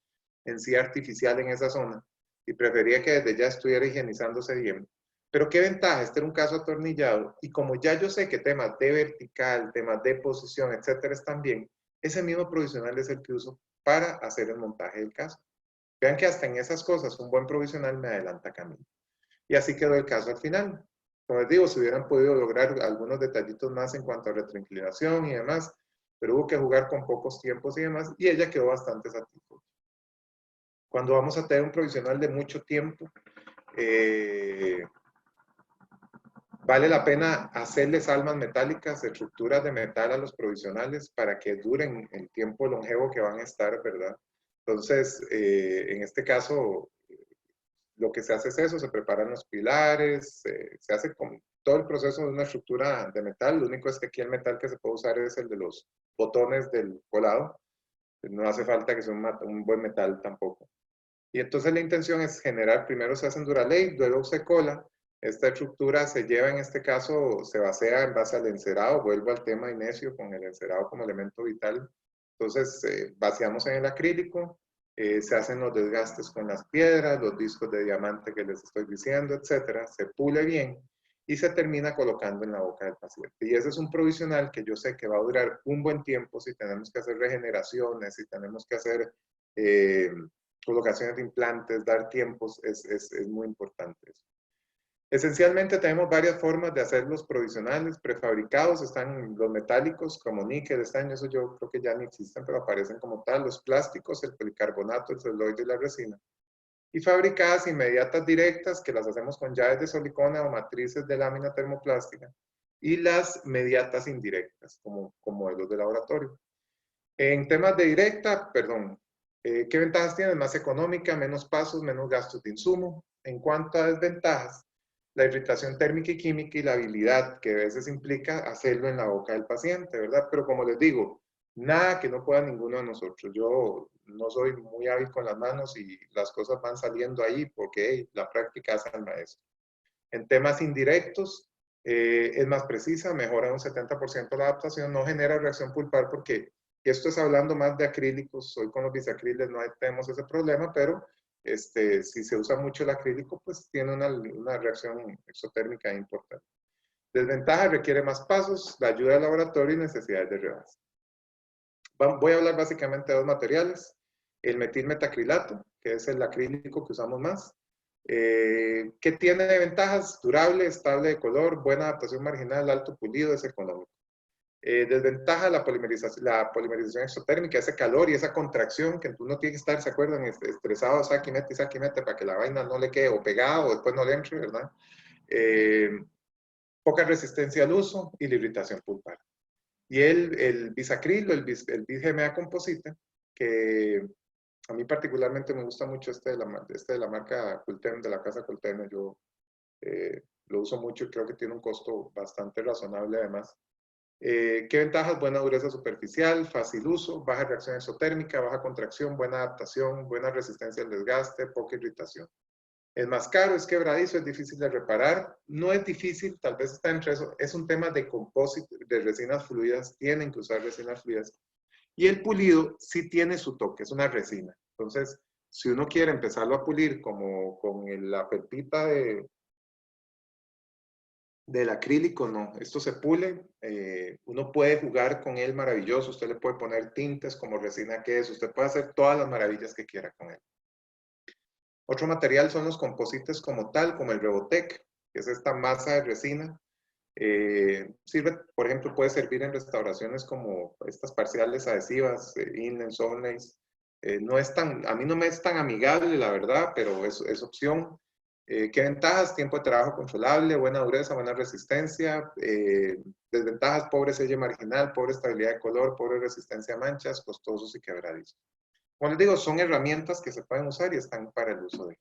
encía artificial en esa zona y prefería que desde ya estuviera higienizándose bien. Pero qué ventaja, este era un caso atornillado y como ya yo sé que temas de vertical, temas de posición, etcétera, están bien, ese mismo provisional es el que uso para hacer el montaje del caso. Vean que hasta en esas cosas un buen provisional me adelanta camino. Y así quedó el caso al final. Como les digo, si hubieran podido lograr algunos detallitos más en cuanto a retroinclinación y demás, pero hubo que jugar con pocos tiempos y demás, y ella quedó bastante satisfecha. Cuando vamos a tener un provisional de mucho tiempo, vale la pena hacerles almas metálicas, estructuras de metal a los provisionales para que duren el tiempo longevo que van a estar, ¿verdad? Entonces, en este caso, lo que se hace es eso, se preparan los pilares, se hace con todo el proceso de una estructura de metal, lo único es que aquí el metal que se puede usar es el de los botones del colado, no hace falta que sea un buen metal tampoco. Y entonces la intención es generar, primero se hace en Duralay, luego se cola, esta estructura se lleva en este caso, se basea en base al encerado, vuelvo al tema inicio con el encerado como elemento vital, entonces vaciamos en el acrílico, se hacen los desgastes con las piedras, los discos de diamante que les estoy diciendo, etcétera, se pule bien y se termina colocando en la boca del paciente. Y ese es un provisional que yo sé que va a durar un buen tiempo si tenemos que hacer regeneraciones, si tenemos que hacer colocaciones de implantes, dar tiempos, es muy importante eso. Esencialmente tenemos varias formas de hacer los provisionales prefabricados, están los metálicos como níquel, estaño, eso yo creo que ya no existen, pero aparecen como tal, los plásticos, el policarbonato, el celuloide y la resina. Y fabricadas inmediatas directas, que las hacemos con llaves de silicona o matrices de lámina termoplástica, y las mediatas indirectas, como modelos de laboratorio. En temas de directa, perdón, ¿qué ventajas tiene? Más económica, menos pasos, menos gastos de insumo. En cuanto a desventajas, la irritación térmica y química y la habilidad que a veces implica hacerlo en la boca del paciente, ¿verdad? Pero como les digo, nada que no pueda ninguno de nosotros. Yo no soy muy hábil con las manos y las cosas van saliendo ahí porque hey, la práctica hace al maestro. En temas indirectos, es más precisa, mejora un 70% la adaptación, no genera reacción pulpar porque esto es hablando más de acrílicos, hoy con los bisacriles no tenemos ese problema, pero si se usa mucho el acrílico, pues tiene una reacción exotérmica importante. Desventaja, requiere más pasos, la ayuda del laboratorio y necesidades de rebase. Voy a hablar básicamente de dos materiales, el metilmetacrilato, que es el acrílico que usamos más, ¿qué tiene de ventajas? Durable, estable de color, buena adaptación marginal, alto pulido, es económico. Desventaja la polimerización exotérmica, ese calor y esa contracción que uno tiene que estar, ¿se acuerdan? Estresado, saque y mete para que la vaina no le quede o pegada o después no le entre, ¿verdad? Poca resistencia al uso y la irritación pulpar. Y el bisacril, el bis-GMA composite, que a mí particularmente me gusta mucho este de la marca Cultem, de la casa Cultem, yo lo uso mucho y creo que tiene un costo bastante razonable además. ¿Qué ventajas? Buena dureza superficial, fácil uso, baja reacción exotérmica, baja contracción, buena adaptación, buena resistencia al desgaste, poca irritación. Es más caro, es quebradizo, es difícil de reparar. No es difícil, tal vez está entre eso. Es un tema de composite, de resinas fluidas. Tienen que usar resinas fluidas. Y el pulido sí tiene su toque, es una resina. Entonces, si uno quiere empezarlo a pulir como con la felpita del acrílico, no. Esto se pule, uno puede jugar con él maravilloso, usted le puede poner tintes como resina que es, usted puede hacer todas las maravillas que quiera con él. Otro material son los composites como tal, como el Rebotec, que es esta masa de resina. Sirve, por ejemplo, puede servir en restauraciones como estas parciales adhesivas, inlays, overlays. No es tan, a mí no me es tan amigable, la verdad, pero es opción. ¿Qué ventajas? Tiempo de trabajo controlable, buena dureza, buena resistencia. Desventajas: pobre sello marginal, pobre estabilidad de color, pobre resistencia a manchas, costosos y quebradizos. Como les digo, son herramientas que se pueden usar y están para el uso de.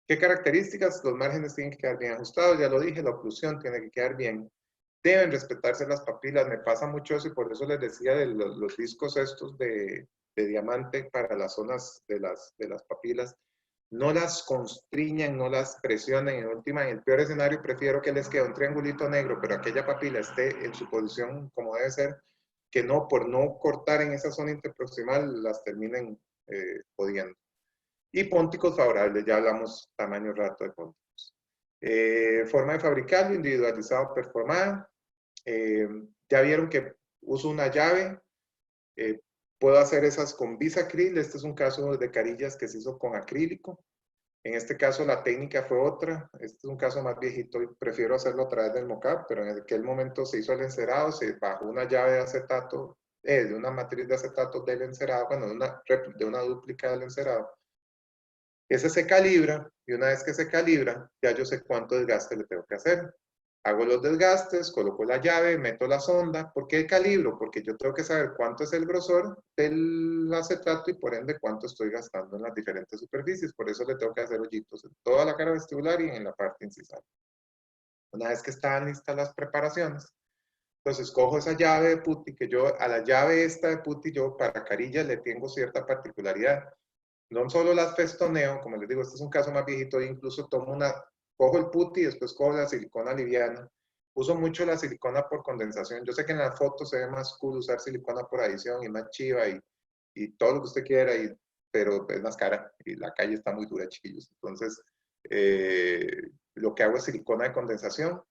¿Qué características? Los márgenes tienen que quedar bien ajustados, ya lo dije, la oclusión tiene que quedar bien. Deben respetarse las papilas, me pasa mucho eso y por eso les decía de los discos estos de diamante para las zonas de las papilas. No las constriñan, no las presionen. En última, en el peor escenario, prefiero que les quede un triangulito negro, pero aquella papila esté en su posición como debe ser, que no, por no cortar en esa zona interproximal, las terminen jodiendo. Y pónticos favorables, ya hablamos tamaño rato de pónticos. Forma de fabricarlo, individualizado, performada. Ya vieron que uso una llave. Puedo hacer esas con bisacril. Este es un caso de carillas que se hizo con acrílico. En este caso la técnica fue otra. Este es un caso más viejito y prefiero hacerlo a través del mockup, pero en aquel momento se hizo el encerado, se bajó una llave de acetato, de una matriz de acetato del encerado, bueno, de una dúplica del encerado. Ese se calibra y una vez que se calibra, ya yo sé cuánto desgaste le tengo que hacer. Hago los desgastes, coloco la llave, meto la sonda. ¿Por qué calibro? Porque yo tengo que saber cuánto es el grosor del acetato y por ende cuánto estoy gastando en las diferentes superficies. Por eso le tengo que hacer hoyitos en toda la cara vestibular y en la parte incisal. Una vez que están listas las preparaciones, entonces cojo esa llave de putty, que yo a la llave esta de putty, yo para carillas le tengo cierta particularidad. No solo las festoneo, como les digo, este es un caso más viejito, incluso cojo el putty y después cojo la silicona liviana. Uso mucho la silicona por condensación. Yo sé que en la foto se ve más cool usar silicona por adición y más chiva y todo lo que usted quiera, pero es más cara y la calle está muy dura, chiquillos. Entonces, lo que hago es silicona de condensación.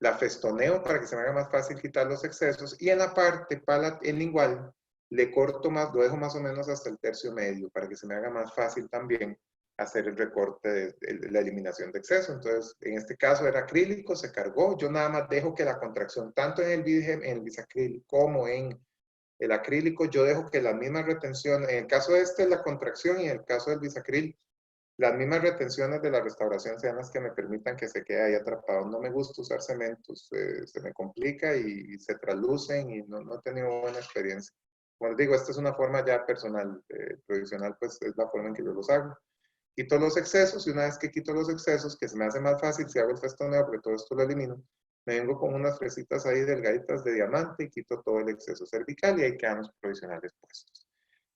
La festoneo para que se me haga más fácil quitar los excesos y en la parte, el lingual, le corto más, lo dejo más o menos hasta el tercio medio para que se me haga más fácil también hacer el recorte de la eliminación de exceso. Entonces, en este caso era acrílico, se cargó. Yo nada más dejo que la contracción, tanto en el bisacril como en el acrílico, yo dejo que la misma retención, en el caso de este es la contracción y en el caso del bisacril, las mismas retenciones de la restauración sean las que me permitan que se quede ahí atrapado. No me gusta usar cementos, se me complica y se traslucen y no he tenido buena experiencia. Como les digo, esta es una forma ya personal, provisional, pues es la forma en que yo los hago. Quito los excesos y una vez que quito los excesos, que se me hace más fácil si hago el festoneo, porque todo esto lo elimino, me vengo con unas fresitas ahí delgaditas de diamante y quito todo el exceso cervical y ahí quedan los provisionales puestos.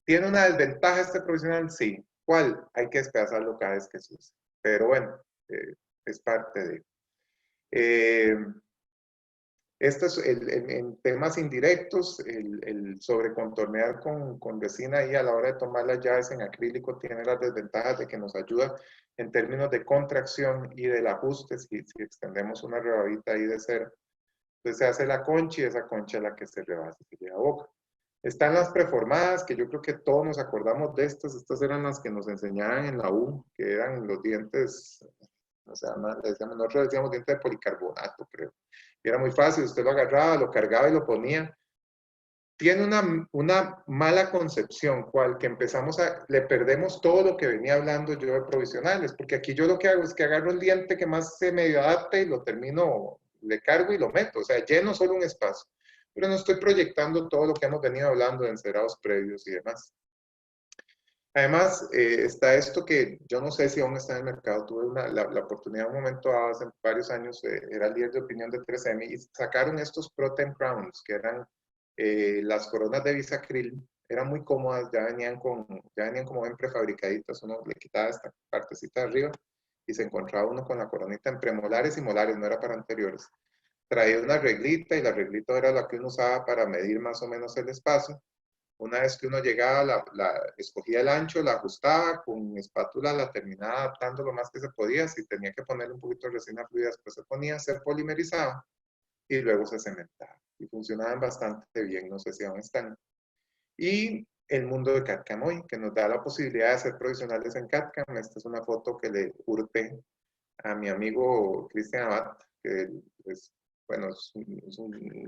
¿Tiene una desventaja este provisional? Sí. ¿Cuál? Hay que despedazarlo cada vez que se use. Pero bueno, es parte de. Esto es en temas indirectos, el sobrecontornear con resina ahí a la hora de tomar las llaves en acrílico tiene las desventajas de que nos ayuda en términos de contracción y del ajuste. Si extendemos una rebabita ahí de cera, entonces se hace la concha y esa concha es la que se rebasa y se llega a boca. Están las preformadas, que yo creo que todos nos acordamos de estas. Estas eran las que nos enseñaban en la U, que eran los dientes, o sea, nosotros decíamos dientes de policarbonato, creo. Y era muy fácil, usted lo agarraba, lo cargaba y lo ponía. Tiene una mala concepción, cual que le perdemos todo lo que venía hablando yo de provisionales, porque aquí yo lo que hago es que agarro el diente que más se medio adapte y lo termino, le cargo y lo meto, o sea, lleno solo un espacio. Pero no estoy proyectando todo lo que hemos venido hablando de encerados previos y demás. Además, está esto que yo no sé si aún está en el mercado. Tuve la oportunidad un momento hace varios años, era el líder de opinión de 3M y sacaron estos Protein Crowns, que eran las coronas de bisacril. Eran muy cómodas, ya venían como ven prefabricaditas. Uno le quitaba esta partecita de arriba y se encontraba uno con la coronita en premolares y molares, no era para anteriores. Traía una reglita y la reglita era la que uno usaba para medir más o menos el espacio. Una vez que uno llegaba, escogía el ancho, la ajustaba, con espátula la terminaba adaptando lo más que se podía. Si tenía que ponerle un poquito de resina fluida, después se ponía, se polimerizaba y luego se cementaba. Y funcionaban bastante bien, no sé si aún están. Y el mundo de CAD/CAM hoy, que nos da la posibilidad de ser profesionales en CAD/CAM. Esta es una foto que le hurté a mi amigo Cristian Abad, que es, bueno,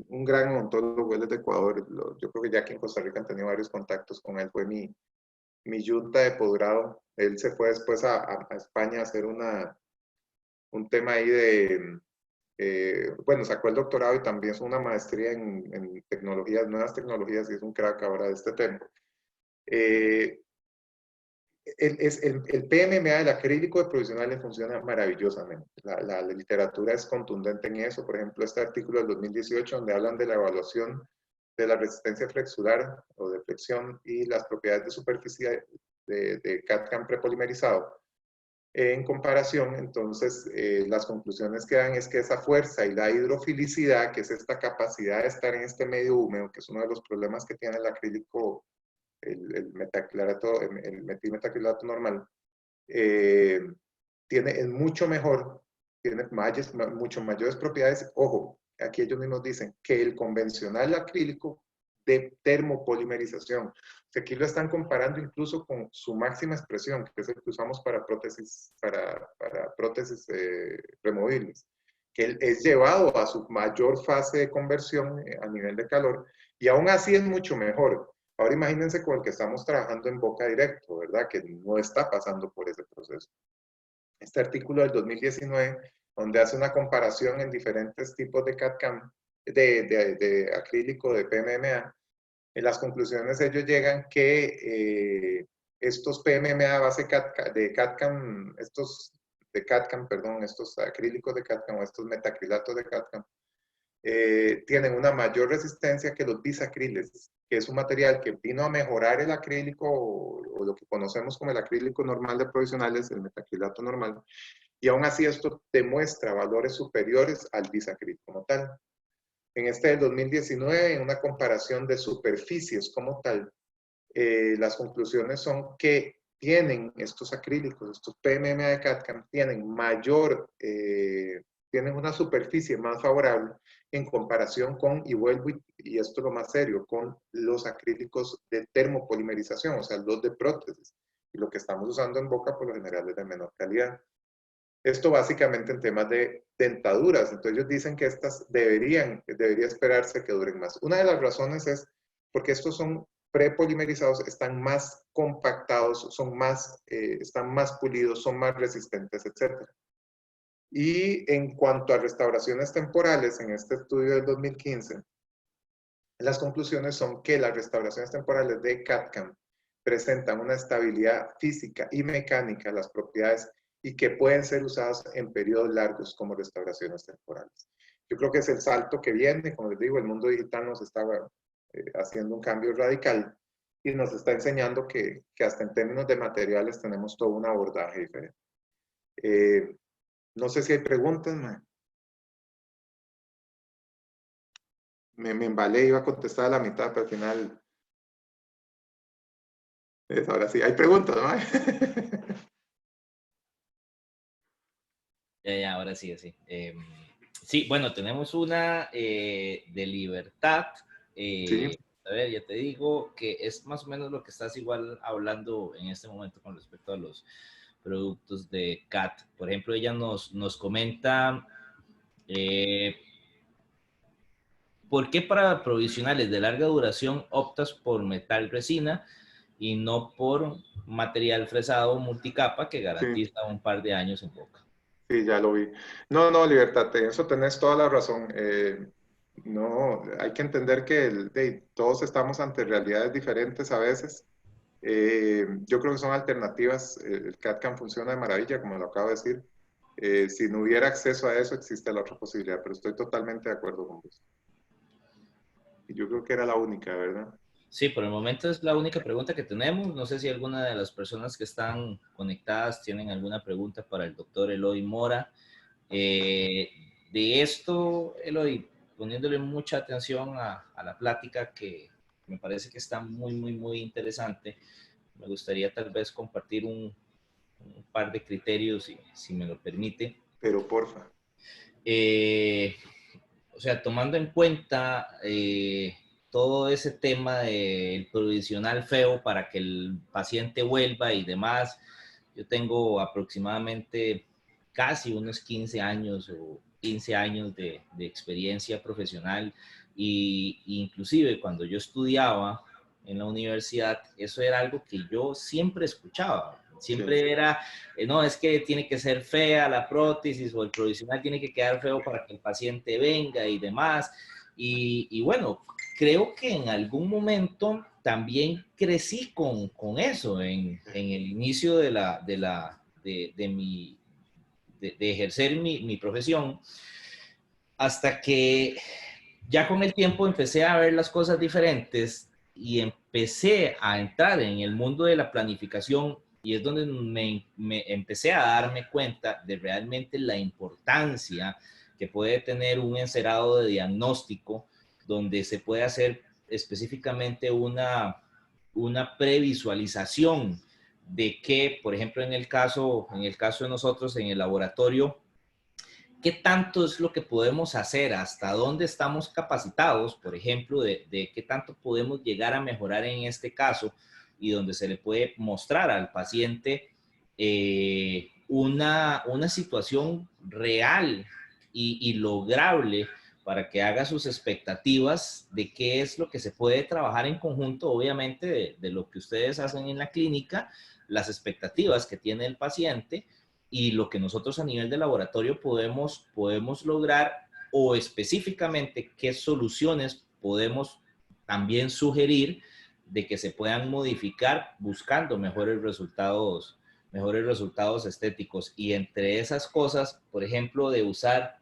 un gran odontólogo, él es de Ecuador. Yo creo que ya aquí en Costa Rica han tenido varios contactos con él, fue mi yunta de posgrado. Él se fue después a España a hacer un tema ahí de, bueno, sacó el doctorado y también es una maestría en tecnologías, nuevas tecnologías, y es un crack ahora de este tema. El PMMA, el acrílico de provisionales, funciona maravillosamente. La literatura es contundente en eso. Por ejemplo, este artículo del 2018, donde hablan de la evaluación de la resistencia flexurar o de flexión y las propiedades de superficie de CAD/CAM prepolimerizado. En comparación, entonces, las conclusiones que dan es que esa fuerza y la hidrofilicidad, que es esta capacidad de estar en este medio húmedo, que es uno de los problemas que tiene el acrílico, el metilmetacrilato normal, es mucho mejor, tiene mucho mayores propiedades. Ojo, aquí ellos mismos dicen que el convencional acrílico de termopolimerización. O sea, aquí lo están comparando incluso con su máxima expresión, que es el que usamos para prótesis, removibles, que es llevado a su mayor fase de conversión a nivel de calor, y aún así es mucho mejor. Ahora imagínense con el que estamos trabajando en Boca Directo, ¿verdad? Que no está pasando por ese proceso. Este artículo del 2019, donde hace una comparación en diferentes tipos de CAD/CAM, de acrílico, de PMMA, en las conclusiones ellos llegan que estos PMMA base de CAD/CAM, estos acrílicos de CAD/CAM o estos metacrilatos de CAD/CAM, tienen una mayor resistencia que los bisacriles, que es un material que vino a mejorar el acrílico o lo que conocemos como el acrílico normal de provisionales, el metacrilato normal, y aún así esto demuestra valores superiores al bisacril como tal. En este del 2019, en una comparación de superficies como tal, las conclusiones son que tienen estos acrílicos, estos PMMA de CAD/CAM, tienen una superficie más favorable en comparación con, y vuelvo, y esto es lo más serio, con los acrílicos de termopolimerización, o sea, los de prótesis. Y lo que estamos usando en Boca por lo general es de menor calidad. Esto básicamente en temas de dentaduras. Entonces ellos dicen que estas debería esperarse que duren más. Una de las razones es porque estos son prepolimerizados, están más compactados, están más pulidos, son más resistentes, etc. Y en cuanto a restauraciones temporales, en este estudio del 2015, las conclusiones son que las restauraciones temporales de CAD/CAM presentan una estabilidad física y mecánica, las propiedades, y que pueden ser usadas en periodos largos como restauraciones temporales. Yo creo que es el salto que viene. Como les digo, el mundo digital nos está haciendo un cambio radical y nos está enseñando que hasta en términos de materiales tenemos todo un abordaje diferente. No sé si hay preguntas, man. Me embalé, iba a contestar a la mitad, pero al final... ahora sí, hay preguntas, ¿no? Ya, ahora sí, así. Sí, bueno, tenemos una de libertad. Sí. A ver, ya te digo que es más o menos lo que estás igual hablando en este momento con respecto a los productos de CAT. Por ejemplo, ella nos comenta ¿por qué para provisionales de larga duración optas por metal resina y no por material fresado multicapa que Sí, garantiza un par de años en boca? sí, ya lo vi. No, no, Libertad, en eso tenés toda la razón. No, hay que entender que todos estamos ante realidades diferentes a veces. Yo creo que son alternativas. El CAD/CAM funciona de maravilla, como lo acabo de decir. Si no hubiera acceso a eso, existe la otra posibilidad, pero estoy totalmente de acuerdo con vos. Y yo creo que era la única, ¿verdad? Sí, por el momento es la única pregunta que tenemos. No sé si alguna de las personas que están conectadas tienen alguna pregunta para el doctor Eloy Mora. Eh, de esto, Eloy, poniéndole mucha atención a la plática me parece que está muy interesante. Me gustaría tal vez compartir un par de criterios, si me lo permite. Pero porfa. O sea, tomando en cuenta todo ese tema del provisional feo para que el paciente vuelva y demás, yo tengo aproximadamente casi unos 15 años o 15 años de experiencia profesional y inclusive cuando yo estudiaba en la universidad, eso era algo que yo siempre escuchaba. Siempre Sí. era, no, es que tiene que ser fea la prótesis o el provisional tiene que quedar feo para que el paciente venga y demás. Y bueno, creo que en algún momento también crecí con eso en el inicio de ejercer mi profesión, hasta que ya con el tiempo empecé a ver las cosas diferentes y empecé a entrar en el mundo de la planificación y es donde me empecé a darme cuenta de realmente la importancia que puede tener un encerado de diagnóstico donde se puede hacer específicamente una previsualización de que, por ejemplo, en el caso de nosotros en el laboratorio, qué tanto es lo que podemos hacer, hasta dónde estamos capacitados, por ejemplo, de qué tanto podemos llegar a mejorar en este caso y donde se le puede mostrar al paciente una situación real y lograble para que haga sus expectativas de qué es lo que se puede trabajar en conjunto, obviamente, de lo que ustedes hacen en la clínica, las expectativas que tiene el paciente y lo que nosotros a nivel de laboratorio podemos lograr o específicamente qué soluciones podemos también sugerir de que se puedan modificar buscando mejores resultados estéticos. Y entre esas cosas, por ejemplo, de usar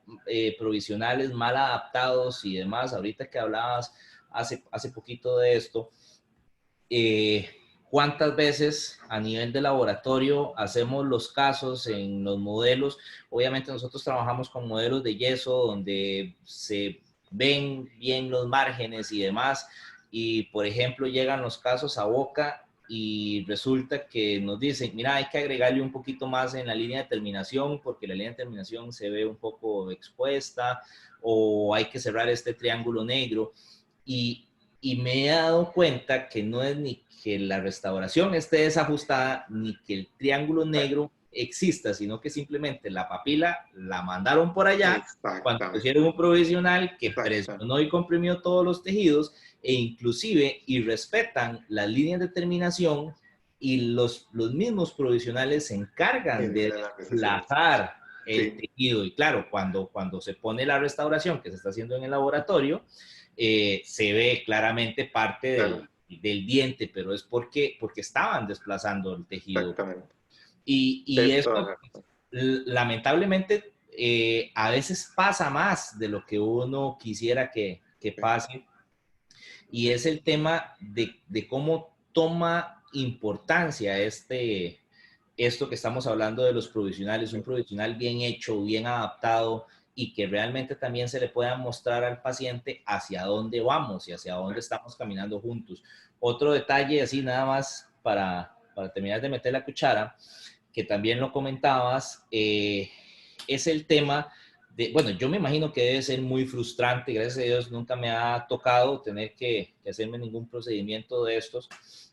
provisionales mal adaptados y demás, ahorita que hablabas hace poquito de esto, cuántas veces a nivel de laboratorio hacemos los casos en los modelos. Obviamente nosotros trabajamos con modelos de yeso donde se ven bien los márgenes y demás. Y por ejemplo llegan los casos a boca y resulta que nos dicen, mira, hay que agregarle un poquito más en la línea de terminación porque la línea de terminación se ve un poco expuesta o hay que cerrar este triángulo negro. Y me he dado cuenta que no es ni que la restauración esté desajustada, ni que el triángulo negro exista, sino que simplemente la papila la mandaron por allá cuando pusieron un provisional que presionó y comprimió todos los tejidos e inclusive y respetan las líneas de terminación y los mismos provisionales se encargan de desplazar el tejido. Y claro, cuando se pone la restauración que se está haciendo en el laboratorio, se ve claramente parte del diente, pero es porque estaban desplazando el tejido. Exactamente. Y esto, lamentablemente, a veces pasa más de lo que uno quisiera que pase. Y es el tema de cómo toma importancia esto que estamos hablando de los provisionales, un provisional bien hecho, bien adaptado y que realmente también se le pueda mostrar al paciente hacia dónde vamos y hacia dónde estamos caminando juntos. Otro detalle, así nada más para terminar de meter la cuchara, que también lo comentabas, es el tema bueno, yo me imagino que debe ser muy frustrante, gracias a Dios nunca me ha tocado tener que hacerme ningún procedimiento de estos,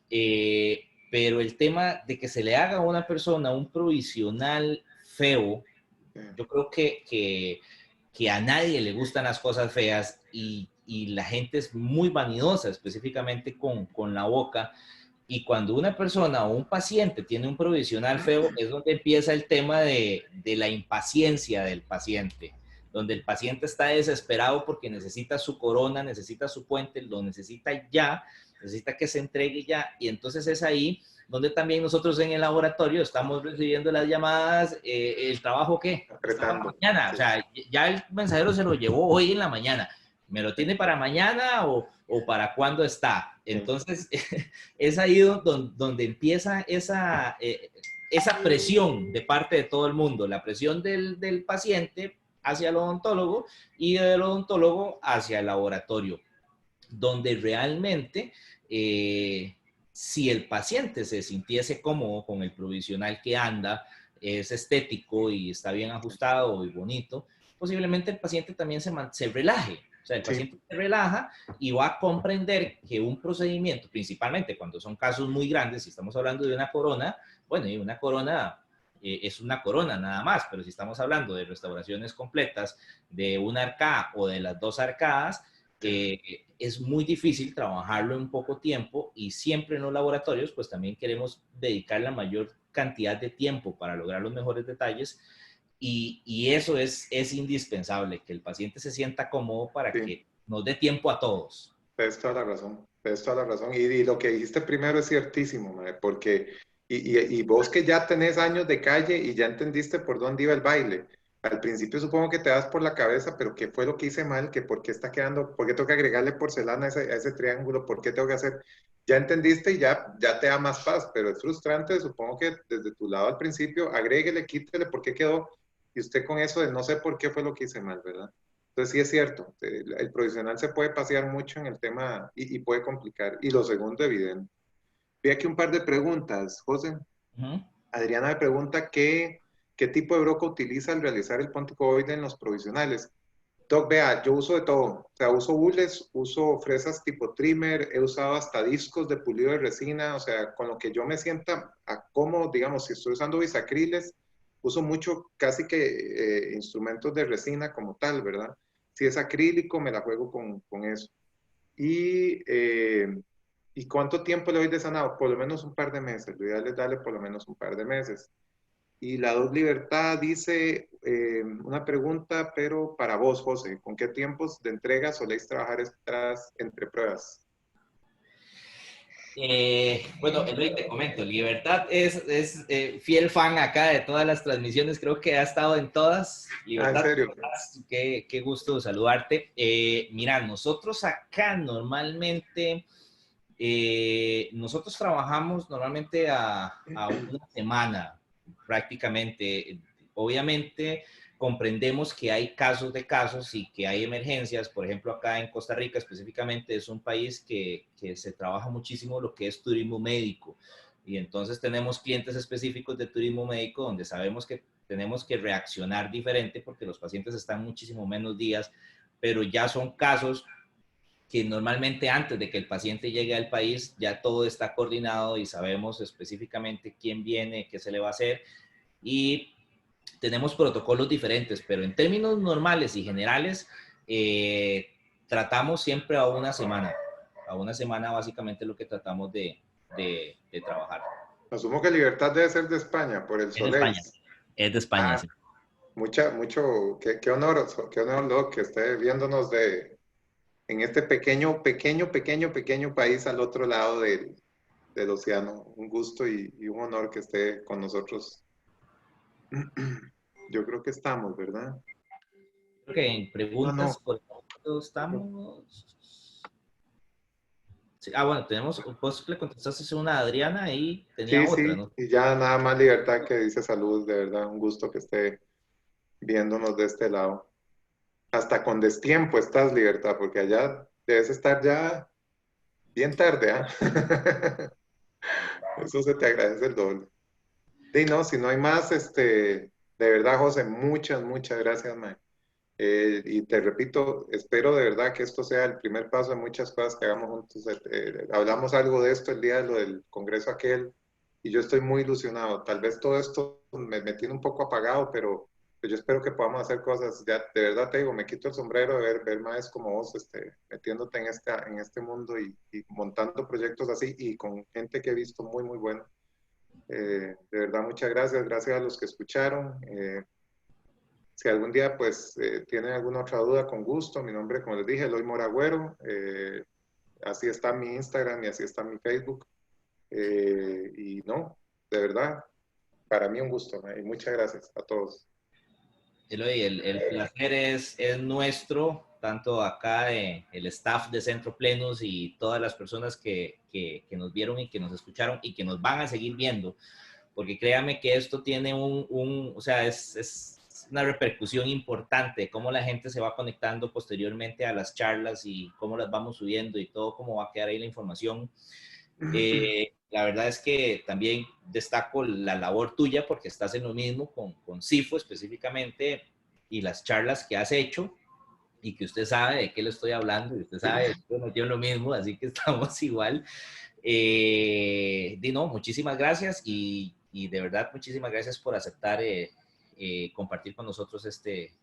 pero el tema de que se le haga a una persona un provisional feo, yo creo que a nadie le gustan las cosas feas y la gente es muy vanidosa, específicamente con la boca. Y cuando una persona o un paciente tiene un provisional feo, es donde empieza el tema de la impaciencia del paciente, donde el paciente está desesperado porque necesita su corona, necesita su puente, lo necesita ya, necesita que se entregue ya. Y entonces es ahí donde también nosotros en el laboratorio estamos recibiendo las llamadas, ¿el trabajo qué? Apretando. Mañana, o sea, ya el mensajero se lo llevó hoy en la mañana. ¿Me lo tiene para mañana o para cuándo está? Entonces, es ahí donde empieza esa presión de parte de todo el mundo, la presión del paciente hacia el odontólogo y del odontólogo hacia el laboratorio. donde realmente si el paciente se sintiese cómodo con el provisional que anda, es estético y está bien ajustado y bonito, posiblemente el paciente también se relaje. O sea, el paciente se relaja y va a comprender que un procedimiento, principalmente cuando son casos muy grandes, si estamos hablando de una corona, bueno, y una corona es una corona nada más, pero si estamos hablando de restauraciones completas de una arcada o de las dos arcadas, es muy difícil trabajarlo en poco tiempo y siempre en los laboratorios pues también queremos dedicar la mayor cantidad de tiempo para lograr los mejores detalles y eso es indispensable, que el paciente se sienta cómodo para que nos dé tiempo a todos. Tienes toda la razón, tienes toda la razón. Y lo que dijiste primero es ciertísimo, mae, porque, y vos que ya tenés años de calle y ya entendiste por dónde iba el baile. Al principio supongo que te das por la cabeza, pero ¿qué fue lo que hice mal? ¿Que por qué está quedando? ¿Por qué tengo que agregarle porcelana a ese triángulo? ¿Por qué tengo que hacer? Ya entendiste y ya te da más paz, pero es frustrante, supongo que desde tu lado al principio, agréguele, quítele, ¿por qué quedó? Y usted con eso de no sé por qué fue lo que hice mal, ¿verdad? Entonces sí es cierto, el profesional se puede pasear mucho en el tema y puede complicar. Y lo segundo, evidente. Vi aquí un par de preguntas, José. Adriana me pregunta qué tipo de broca utiliza al realizar el ponticoide en los provisionales. Doc, vea, yo uso de todo. O sea, uso bules, uso fresas tipo trimmer, he usado hasta discos de pulido de resina. O sea, con lo que yo me sienta a cómodo, digamos, si estoy usando bisacriles, uso mucho casi que instrumentos de resina como tal, ¿verdad? Si es acrílico, me la juego con eso. ¿Y cuánto tiempo le doy de sanado? Por lo menos un par de meses. Lo ideal es darle por lo menos un par de meses. Y la Dos Libertad dice una pregunta, pero para vos, José, ¿con qué tiempos de entrega soléis trabajar entre pruebas? Bueno, Eloy, te comento, Libertad es fiel fan acá de todas las transmisiones, creo que ha estado en todas. Ah, ¿en Libertad, serio? qué gusto saludarte. Mira, nosotros acá normalmente, nosotros trabajamos normalmente a una semana prácticamente. Obviamente comprendemos que hay casos de casos y que hay emergencias. Por ejemplo, acá en Costa Rica específicamente es un país que se trabaja muchísimo lo que es turismo médico. Y entonces tenemos clientes específicos de turismo médico donde sabemos que tenemos que reaccionar diferente porque los pacientes están muchísimo menos días, pero ya son casos que normalmente antes de que el paciente llegue al país ya todo está coordinado y sabemos específicamente quién viene, qué se le va a hacer y tenemos protocolos diferentes, pero en términos normales y generales tratamos siempre a una semana. A una semana básicamente lo que tratamos de trabajar. Asumo que Libertad debe ser de España, por el Es de España. Soleis. Es de España, Ah, sí. qué honor, Doc, que esté viéndonos en este pequeño país al otro lado del océano. Un gusto y un honor que esté con nosotros. Yo creo que estamos, ¿verdad? Creo que en No, preguntas no. por el momento estamos. Sí, bueno, tenemos, vos le contestaste una a Adriana y tenía Sí, otra, sí. ¿no? Y ya nada más Libertad que dice salud, de verdad. Un gusto que esté viéndonos de este lado. Hasta con destiempo estás, Libertad, porque allá debes estar ya bien tarde, ¿ah? Eso se te agradece el doble. Y no, si no hay más, de verdad, José, muchas gracias, man. Y te repito, espero de verdad que esto sea el primer paso de muchas cosas que hagamos juntos. Hablamos algo de esto el día de lo del congreso aquel, y yo estoy muy ilusionado. Tal vez todo esto me tiene un poco apagado, pero pues yo espero que podamos hacer cosas. Ya, de verdad te digo, me quito el sombrero de ver más como vos, metiéndote en este mundo y montando proyectos así y con gente que he visto muy buena. De verdad, muchas gracias. Gracias a los que escucharon. Si algún día pues tienen alguna otra duda, con gusto. Mi nombre, como les dije, Eloy Moragüero. Así está mi Instagram y así está mi Facebook. Y no, de verdad, para mí un gusto. Y muchas gracias a todos. Eloy, el placer es nuestro, tanto acá el staff de Centro Plenos y todas las personas que nos vieron y que nos escucharon y que nos van a seguir viendo, porque créame que esto tiene o sea, una repercusión importante de cómo la gente se va conectando posteriormente a las charlas y cómo las vamos subiendo y todo, cómo va a quedar ahí la información. La verdad es que también destaco la labor tuya porque estás en lo mismo con CIFO específicamente y las charlas que has hecho y que usted sabe de qué le estoy hablando y usted sabe que yo metido en lo mismo, así que estamos igual. Dino, muchísimas gracias y de verdad muchísimas gracias por aceptar compartir con nosotros este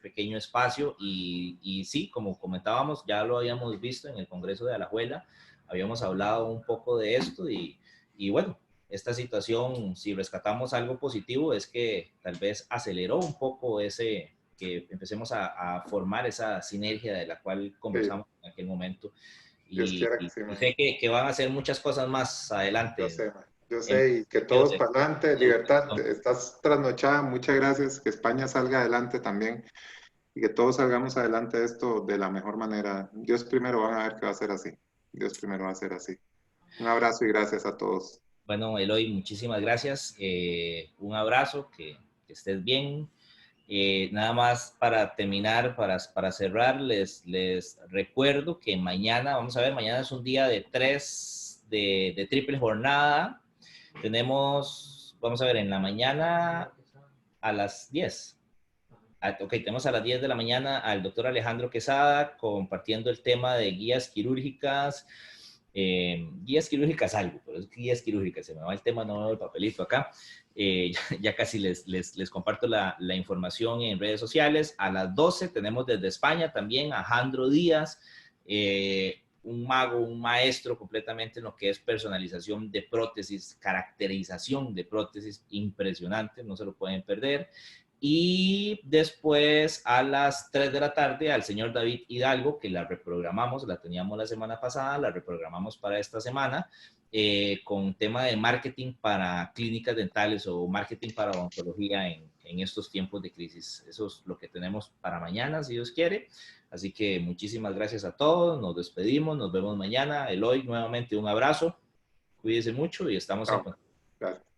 pequeño espacio y sí, como comentábamos, ya lo habíamos visto en el Congreso de Alajuela, habíamos hablado un poco de esto y bueno, esta situación, si rescatamos algo positivo, es que tal vez aceleró un poco que empecemos a formar esa sinergia de la cual Sí, conversamos en aquel momento. Dios quiera que Y sí, man. sé que van a hacer muchas cosas más Yo adelante. sé, man. Yo En sé, y que principios todos de para adelante, libertad, educación. estás trasnochada, muchas gracias, que España salga adelante también y que todos salgamos adelante de esto de la mejor manera. Dios primero, van a ver que va a ser así. Dios primero va a ser así. Un abrazo y gracias a todos. Bueno, Eloy, muchísimas gracias. Un abrazo, que estés bien. Nada más para terminar, para cerrar, les recuerdo que mañana, vamos a ver, mañana es un día de triple jornada. Tenemos, vamos a ver, en la mañana a las 10. Ok, tenemos a las 10 de la mañana al doctor Alejandro Quesada compartiendo el tema de guías quirúrgicas algo, pero es guías quirúrgicas, se me va el tema, no veo el papelito acá. Ya casi les comparto la información en redes sociales. A las 12 tenemos desde España también a Jandro Díaz, un mago, un maestro completamente en lo que es personalización de prótesis, caracterización de prótesis, impresionante, no se lo pueden perder. Y después a las 3 de la tarde al señor David Hidalgo, que la reprogramamos, la teníamos la semana pasada, la reprogramamos para esta semana, con tema de marketing para clínicas dentales o marketing para odontología en estos tiempos de crisis. Eso es lo que tenemos para mañana, si Dios quiere. Así que muchísimas gracias a todos, nos despedimos, nos vemos mañana. Eloy, nuevamente un abrazo, cuídese mucho y estamos en Chao. contacto. Gracias.